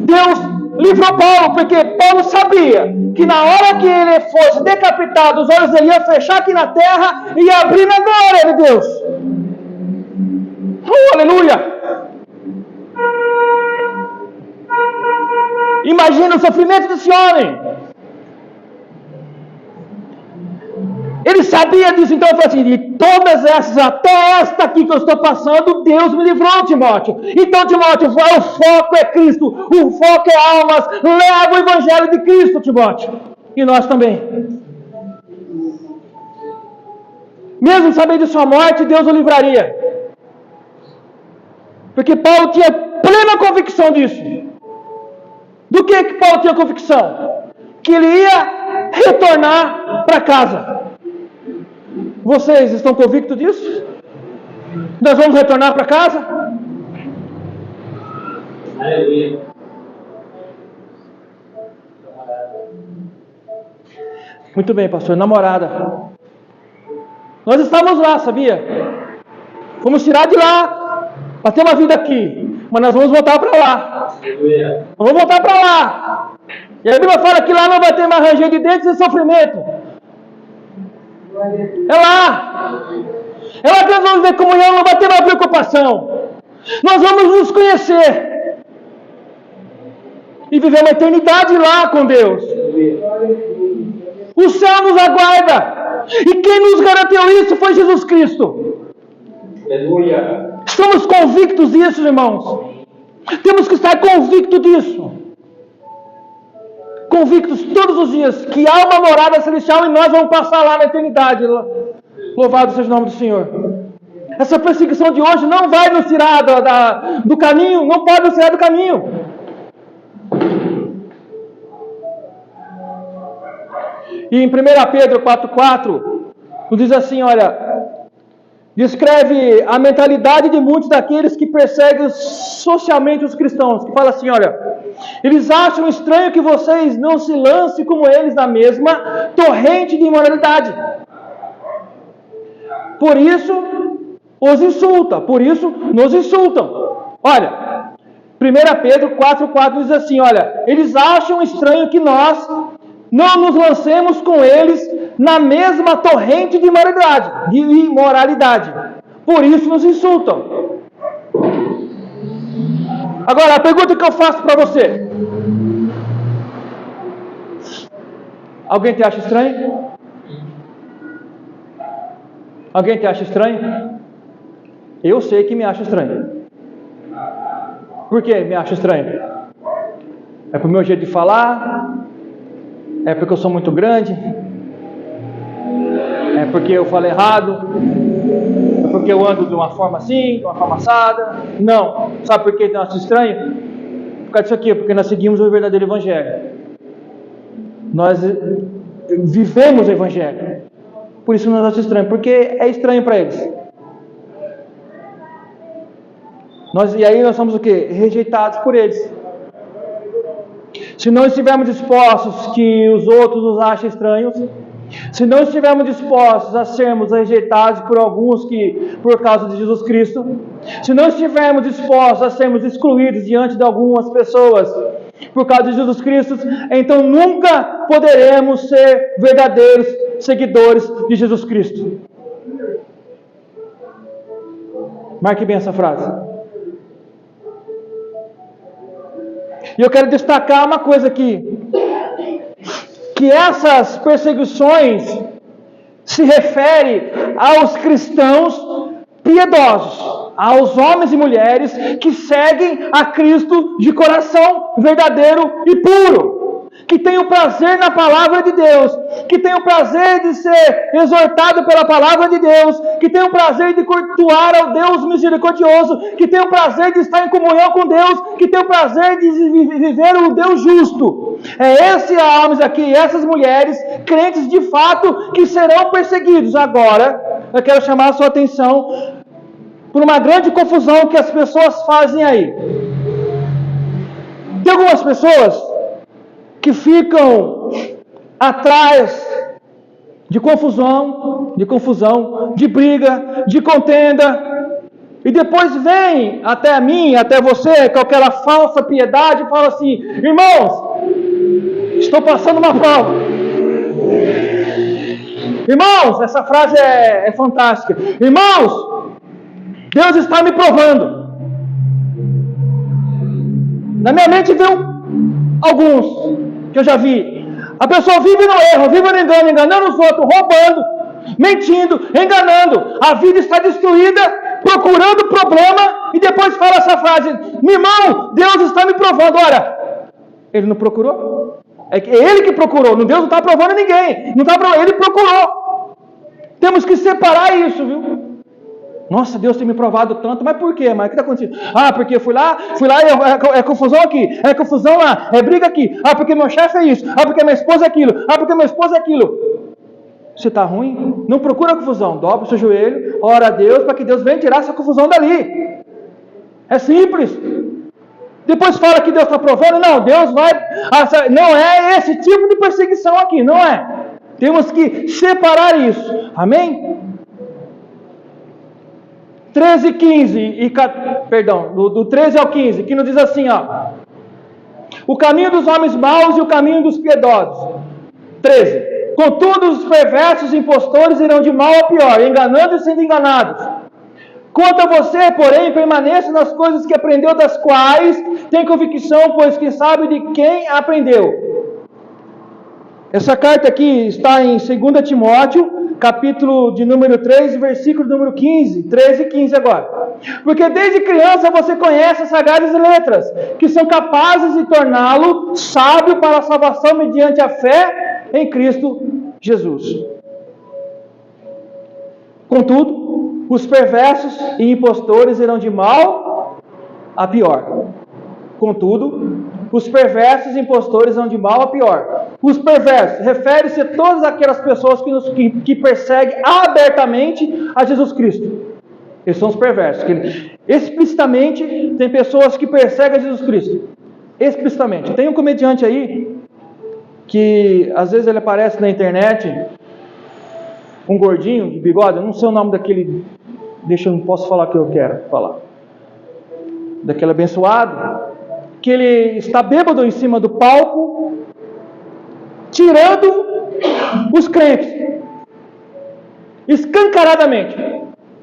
Deus livrou Paulo, porque Paulo sabia que na hora que ele fosse decapitado, os olhos dele iam fechar aqui na terra e abrir na glória de Deus. Aleluia! Imagina o sofrimento desse homem. Ele sabia disso, então ele falou assim, de todas essas, até esta aqui que eu estou passando, Deus me livrou, Timóteo. Então, Timóteo, o foco é Cristo, o foco é almas, leva o evangelho de Cristo, Timóteo. E nós também. Mesmo sabendo de sua morte, Deus o livraria. Porque Paulo tinha plena convicção disso. Do que Paulo tinha convicção? Que ele ia retornar para casa. Vocês estão convictos disso? Nós vamos retornar para casa? Aleluia. Muito bem, pastor. Namorada. Nós estávamos lá, sabia? Fomos tirar de lá para ter uma vida aqui. Mas nós vamos voltar para lá. Aleluia. Nós vamos voltar para lá. E a Bíblia fala que lá não vai ter mais ranger de dentes e sofrimento. É lá. É lá que nós vamos ver comunhão, não vai ter mais preocupação. Nós vamos nos conhecer. E viver uma eternidade lá com Deus. O céu nos aguarda. E quem nos garantiu isso foi Jesus Cristo. Aleluia. Estamos convictos disso, irmãos. Temos que estar convictos disso. Convictos todos os dias que há uma morada celestial e nós vamos passar lá na eternidade. Louvado seja o nome do Senhor. Essa perseguição de hoje não vai nos tirar do caminho, não pode nos tirar do caminho. E em 1 Pedro 4,4, nos diz assim, olha, descreve a mentalidade de muitos daqueles que perseguem socialmente os cristãos, que fala assim, olha, eles acham estranho que vocês não se lancem como eles na mesma torrente de imoralidade. Por isso, os insulta, por isso, nos insultam. Olha, 1 Pedro 4,4 diz assim, olha, eles acham estranho que nós não nos lancemos com eles na mesma torrente de imoralidade. Por isso nos insultam. Agora, a pergunta que eu faço para você. Alguém te acha estranho? Alguém te acha estranho? Eu sei que me acha estranho. Por que me acha estranho? É pro meu jeito de falar? É porque eu sou muito grande? É porque eu falo errado? É porque eu ando de uma forma assim, de uma forma assada? Não. Sabe por que nós achamos estranho? Por causa disso aqui, porque nós seguimos o verdadeiro Evangelho. Nós vivemos o Evangelho. Por isso nós achamos estranho, porque é estranho para eles. E aí nós somos o quê? Rejeitados por eles. Se não estivermos dispostos que os outros nos achem estranhos, se não estivermos dispostos a sermos rejeitados por alguns por causa de Jesus Cristo, se não estivermos dispostos a sermos excluídos diante de algumas pessoas por causa de Jesus Cristo, então nunca poderemos ser verdadeiros seguidores de Jesus Cristo. Marque bem essa frase. E eu quero destacar uma coisa aqui, que essas perseguições se referem aos cristãos piedosos, aos homens e mulheres que seguem a Cristo de coração verdadeiro e puro, que tem o prazer na palavra de Deus, que tem o prazer de ser exortado pela palavra de Deus, que tem o prazer de cultuar ao Deus misericordioso, que tem o prazer de estar em comunhão com Deus, que tem o prazer de viver o Deus justo. É esses homens aqui, essas mulheres, crentes de fato, que serão perseguidos. Agora, eu quero chamar a sua atenção por uma grande confusão que as pessoas fazem aí. Tem algumas pessoas que ficam atrás de confusão, de briga, de contenda, e depois vem até mim, até você, com aquela falsa piedade, e fala assim: irmãos, estou passando uma prova. Irmãos, essa frase é fantástica. Irmãos, Deus está me provando. Na minha mente veio alguns que eu já vi. A pessoa vive no erro, vive no engano, enganando os outros, roubando, mentindo, enganando. A vida está destruída, procurando problema, e depois fala essa frase: meu irmão, Deus está me provando. Ora, ele não procurou? É ele que procurou. Deus não está provando ninguém. Não está provando, ele procurou. Temos que separar isso, viu? Nossa, Deus tem me provado tanto, mas por quê? Mas o que está acontecendo? Ah, porque fui lá, é confusão aqui, é confusão lá, é briga aqui. Ah, porque meu chefe é isso, ah, porque minha esposa é aquilo, ah, porque minha esposa é aquilo. Você está ruim? Não procura confusão. Dobra o seu joelho, ora a Deus para que Deus venha tirar essa confusão dali. É simples. Depois fala que Deus está provando. Não, Deus vai... Não é esse tipo de perseguição aqui, não é. Temos que separar isso. Amém? 13 e 15, perdão, do 13 ao 15, que nos diz assim, ó. O caminho dos homens maus e o caminho dos piedosos. 13. Contudo, os perversos e impostores irão de mal a pior, enganando e sendo enganados. Quanto a você, porém, permaneça nas coisas que aprendeu, das quais tem convicção, pois que sabe de quem aprendeu. Essa carta aqui está em 2 Timóteo, capítulo de número 3, versículo número 15, 13 e 15 agora. Porque desde criança você conhece as sagradas letras, que são capazes de torná-lo sábio para a salvação mediante a fé em Cristo Jesus. Contudo, os perversos e impostores irão de mal a pior. Contudo, os perversos e impostores irão de mal a pior. Os perversos, refere-se a todas aquelas pessoas que perseguem abertamente a Jesus Cristo. Eles são os perversos. Explicitamente, tem pessoas que perseguem a Jesus Cristo. Explicitamente. Tem um comediante aí, que às vezes ele aparece na internet, um gordinho de bigode, eu não sei o nome daquele, eu não posso falar o que eu quero falar. Daquele abençoado, que ele está bêbado em cima do palco, tirando os crentes, escancaradamente,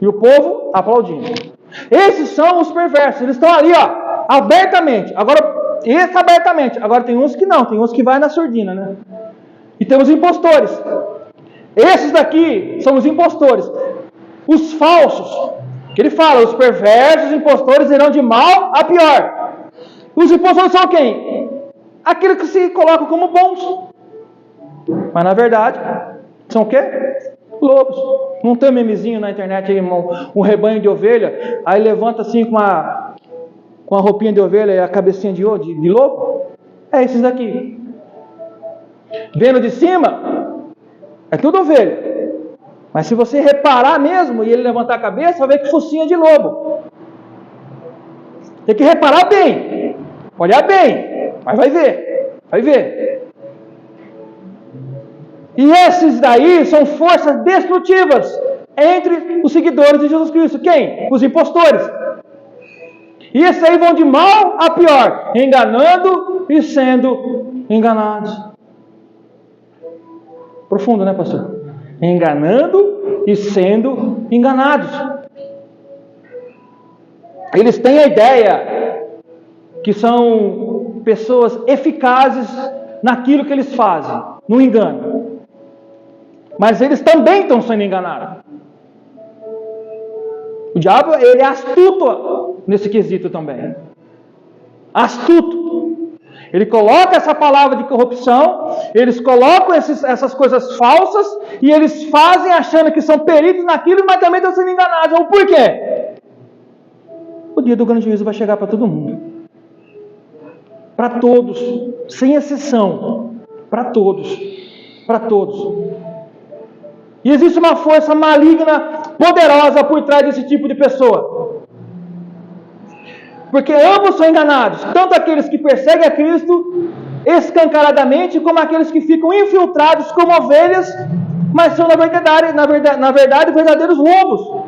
e o povo aplaudindo. Esses são os perversos, eles estão ali, ó, abertamente. Agora, esse abertamente. Agora tem uns que não, tem uns que vai na surdina, né? E tem os impostores. Esses daqui são os impostores. Os falsos, que ele fala, os perversos impostores irão de mal a pior. Os impostores são quem? Aqueles que se colocam como bons. Mas na verdade, são o quê? Lobos. Não tem um memezinho na internet aí, um rebanho de ovelha, aí levanta assim com a roupinha de ovelha e a cabecinha de lobo? É esses daqui. Vendo de cima, é tudo ovelha. Mas se você reparar mesmo e ele levantar a cabeça, vai ver que focinha de lobo. Tem que reparar bem, olhar bem, mas vai ver, vai ver. E esses daí são forças destrutivas entre os seguidores de Jesus Cristo. Quem? Os impostores. E esses aí vão de mal a pior, enganando e sendo enganados. Profundo, né, pastor? Enganando e sendo enganados. Eles têm a ideia que são pessoas eficazes naquilo que eles fazem, no engano. Mas eles também estão sendo enganados. O diabo, ele é astuto nesse quesito também. Astuto. Ele coloca essa palavra de corrupção, eles colocam essas coisas falsas, e eles fazem achando que são peritos naquilo, mas também estão sendo enganados. O porquê? O dia do grande juízo vai chegar para todo mundo. Para todos, sem exceção. Para todos. Para todos. E existe uma força maligna, poderosa por trás desse tipo de pessoa. Porque ambos são enganados. Tanto aqueles que perseguem a Cristo escancaradamente, como aqueles que ficam infiltrados como ovelhas, mas são na verdade verdadeiros lobos.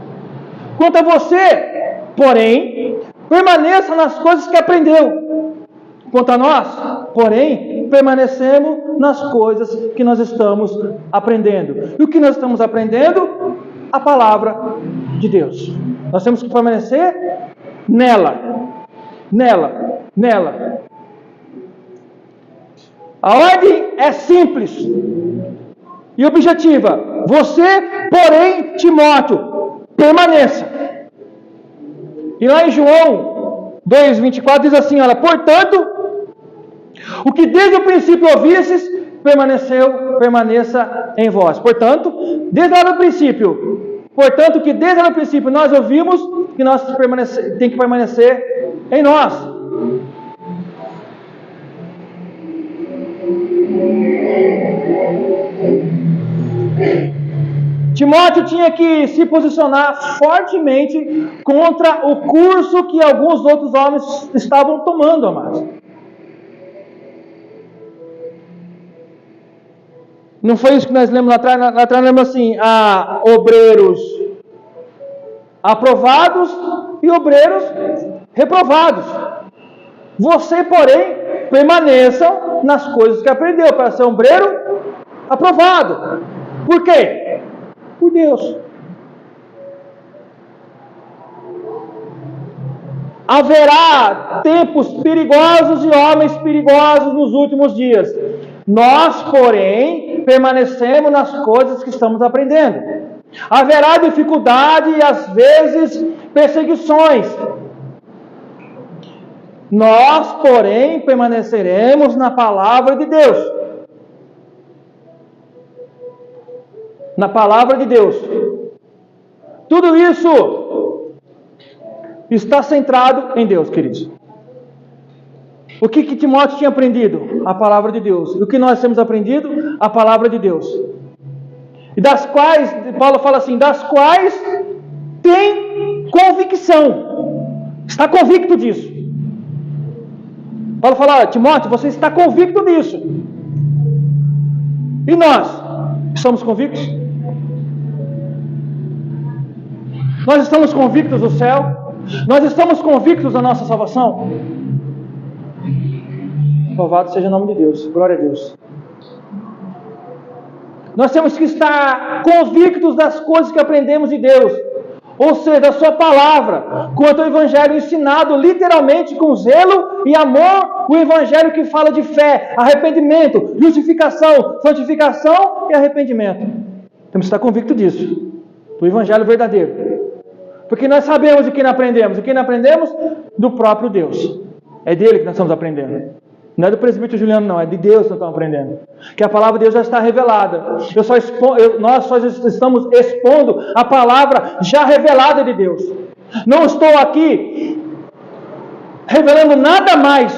Quanto a você, porém, permaneça nas coisas que aprendeu. Quanto a nós, porém, permanecemos nas coisas que nós estamos aprendendo. E o que nós estamos aprendendo? A palavra de Deus. Nós temos que permanecer nela. Nela. A ordem é simples e objetiva. Você, porém, Timóteo, permaneça. E lá em João 2,24 diz assim, olha, portanto, o que desde o princípio ouvistes, permaneça em vós. Portanto, desde lá do princípio, portanto, que desde lá do princípio nós ouvimos, que nós tem que permanecer em nós. Timóteo tinha que se posicionar fortemente contra o curso que alguns outros homens estavam tomando, amados. Não foi isso que nós lemos lá atrás? Lá atrás nós lemos assim, obreiros aprovados e obreiros reprovados. Você, porém, permaneça nas coisas que aprendeu para ser obreiro aprovado. Por quê? Por Deus. Haverá tempos perigosos e homens perigosos nos últimos dias. Nós, porém, permanecemos nas coisas que estamos aprendendo. Haverá dificuldade e, às vezes, perseguições. Nós, porém, permaneceremos na palavra de Deus. Na palavra de Deus. Tudo isso está centrado em Deus, queridos. O que Timóteo tinha aprendido? A palavra de Deus. E o que nós temos aprendido? A palavra de Deus. E das quais, Paulo fala assim, das quais tem convicção. Está convicto disso. Paulo fala, Timóteo, você está convicto disso. E nós? Estamos convictos? Nós estamos convictos do céu? Nós estamos convictos da nossa salvação? Louvado seja o nome de Deus. Glória a Deus. Nós temos que estar convictos das coisas que aprendemos de Deus. Ou seja, da sua palavra. Quanto ao evangelho ensinado literalmente com zelo e amor. O evangelho que fala de fé, arrependimento, justificação, santificação e arrependimento. Temos que estar convictos disso. Do evangelho verdadeiro. Porque nós sabemos de quem aprendemos. De quem aprendemos? Do próprio Deus. É dele que nós estamos aprendendo. Não é do presbítero Juliano, não. É de Deus que nós estamos aprendendo. Que a palavra de Deus já está revelada. Nós só estamos expondo a palavra já revelada de Deus. Não estou aqui revelando nada mais.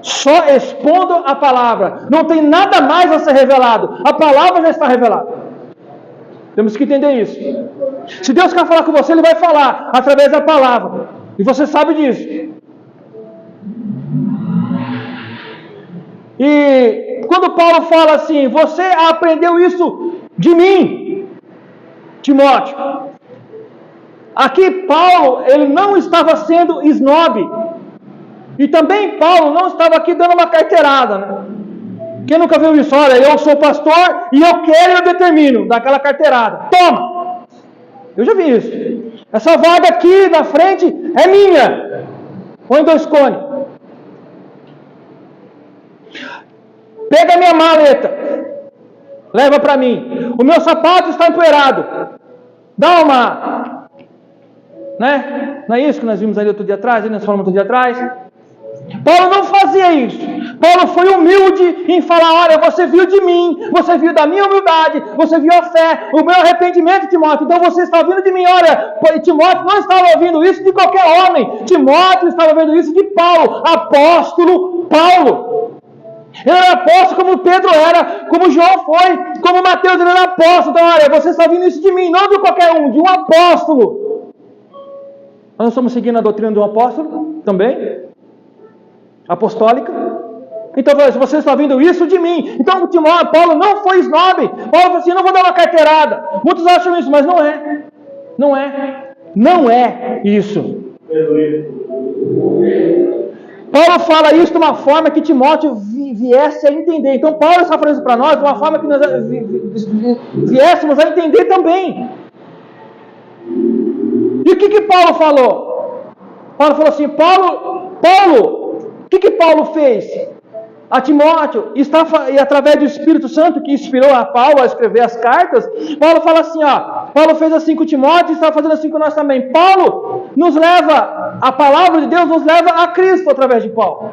Só expondo a palavra. Não tem nada mais a ser revelado. A palavra já está revelada. Temos que entender isso. Se Deus quer falar com você, Ele vai falar através da palavra. E você sabe disso. E quando Paulo fala assim, você aprendeu isso de mim, Timóteo. Aqui Paulo, ele não estava sendo snob. E também Paulo não estava aqui dando uma carteirada, né? Quem nunca viu isso? Olha, eu sou pastor e eu quero e eu determino, dá aquela carteirada. Toma! Eu já vi isso. Essa vaga aqui na frente é minha. Põe 2 cones. Pega a minha maleta. Leva para mim. O meu sapato está empoeirado. Dá uma... Né? Não é isso que nós vimos ali outro dia atrás? Nós falamos outro dia atrás. Paulo não fazia isso. Paulo foi humilde em falar, olha, você viu de mim, você viu da minha humildade, você viu a fé, o meu arrependimento, Timóteo, então você está ouvindo de mim, olha, Timóteo não estava ouvindo isso de qualquer homem, Timóteo estava ouvindo isso de Paulo, apóstolo Paulo. Ele era apóstolo como Pedro era, como João foi, como Mateus, ele era apóstolo, então olha, você está ouvindo isso de mim, não de qualquer um, de um apóstolo. Nós estamos seguindo a doutrina de um apóstolo também? Apostólica. Então, se você está ouvindo isso de mim, então Paulo não foi snob. Paulo falou assim, não vou dar uma carteirada. Muitos acham isso, mas não é. Não é. Não é isso. Paulo fala isso de uma forma que Timóteo viesse a entender. Então Paulo está falando isso para nós de uma forma que nós viéssemos a entender também. E o que Paulo falou? Paulo falou assim, Paulo, o que Paulo fez? A Timóteo, e através do Espírito Santo que inspirou a Paulo a escrever as cartas, Paulo fala assim, Paulo fez assim com Timóteo e está fazendo assim com nós também. Paulo nos leva, a palavra de Deus nos leva a Cristo através de Paulo.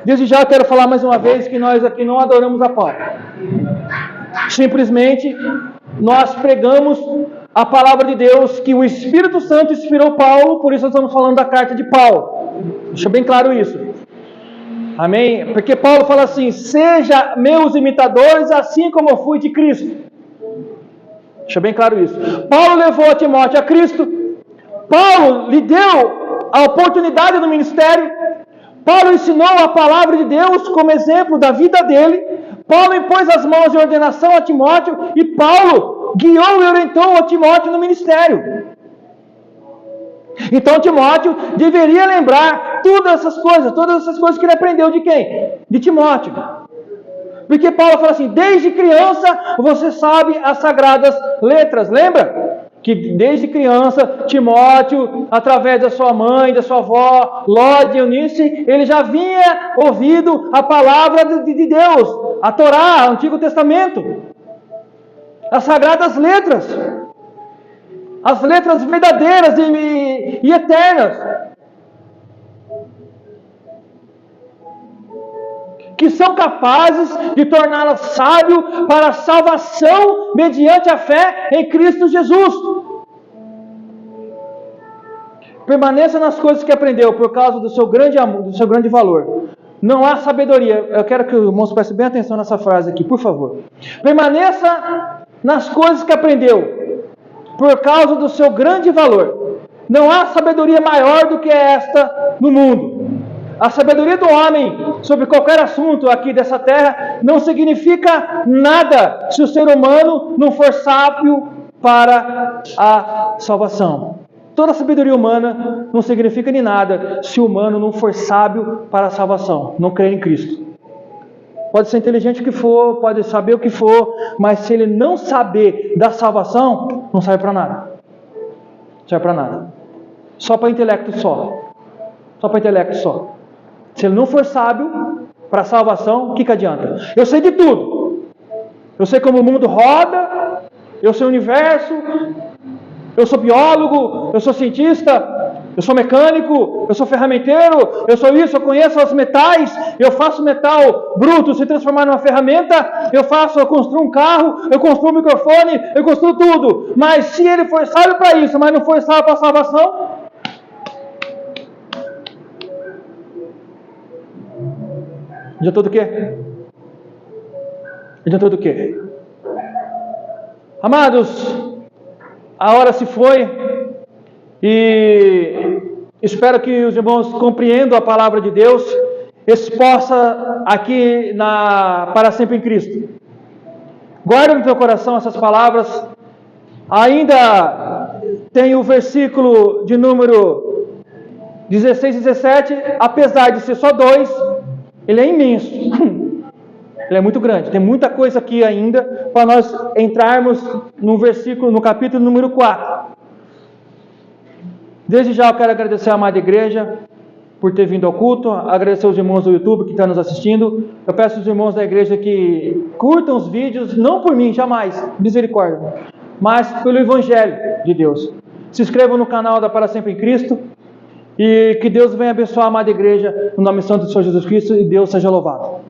Desde já eu quero falar mais uma vez que nós aqui não adoramos a Paulo. Simplesmente nós pregamos a palavra de Deus que o Espírito Santo inspirou Paulo, por isso nós estamos falando da carta de Paulo. Deixa bem claro isso. Amém? Porque Paulo fala assim, seja meus imitadores assim como eu fui de Cristo. Deixa bem claro isso. Paulo levou Timóteo a Cristo. Paulo lhe deu a oportunidade no ministério. Paulo ensinou a palavra de Deus como exemplo da vida dele. Paulo impôs as mãos de ordenação a Timóteo. E Paulo guiou e orientou a Timóteo no ministério. Então Timóteo deveria lembrar todas essas coisas que ele aprendeu de quem? De Timóteo. Porque Paulo fala assim, desde criança você sabe as sagradas letras, lembra? Que desde criança, Timóteo, através da sua mãe, da sua avó, Ló, Eunice, ele já vinha ouvindo a palavra de Deus, a Torá, o Antigo Testamento, as sagradas letras, as letras verdadeiras e eternas, que são capazes de torná-lo sábio para a salvação mediante a fé em Cristo Jesus. Permaneça nas coisas que aprendeu por causa do seu grande amor, do seu grande valor. Não há sabedoria. Eu quero que os irmãos prestem bem atenção nessa frase aqui, por favor. Permaneça nas coisas que aprendeu por causa do seu grande valor. Não há sabedoria maior do que esta no mundo. A sabedoria do homem sobre qualquer assunto aqui dessa terra não significa nada se o ser humano não for sábio para a salvação. Toda a sabedoria humana não significa nem nada se o humano não for sábio para a salvação, não crer em Cristo. Pode ser inteligente o que for, pode saber o que for, mas se ele não saber da salvação, não serve para nada. Não serve para nada. Só para intelecto só. Só para intelecto só. Se ele não for sábio para a salvação, o que adianta? Eu sei de tudo. Eu sei como o mundo roda, eu sei o universo, eu sou biólogo, eu sou cientista, eu sou mecânico, eu sou ferramenteiro, eu sou isso, eu conheço os metais, eu faço metal bruto se transformar numa ferramenta, eu construo um carro, eu construo um microfone, eu construo tudo. Mas se ele for sábio para isso, mas não for sábio para a salvação, adiantou do quê? Adiantou do quê? Amados, a hora se foi e espero que os irmãos compreendam a palavra de Deus, exposta aqui para sempre em Cristo. Guarda no teu coração essas palavras. Ainda tem o versículo de número 16 e 17, apesar de ser só 2, ele é imenso. Ele é muito grande. Tem muita coisa aqui ainda para nós entrarmos no capítulo número 4. Desde já eu quero agradecer a amada igreja por ter vindo ao culto, agradecer os irmãos do YouTube que estão nos assistindo. Eu peço aos irmãos da igreja que curtam os vídeos, não por mim, jamais, misericórdia, mas pelo Evangelho de Deus. Se inscrevam no canal da Para Sempre em Cristo. E que Deus venha abençoar a amada igreja, no nome santo do Senhor Jesus Cristo, e Deus seja louvado.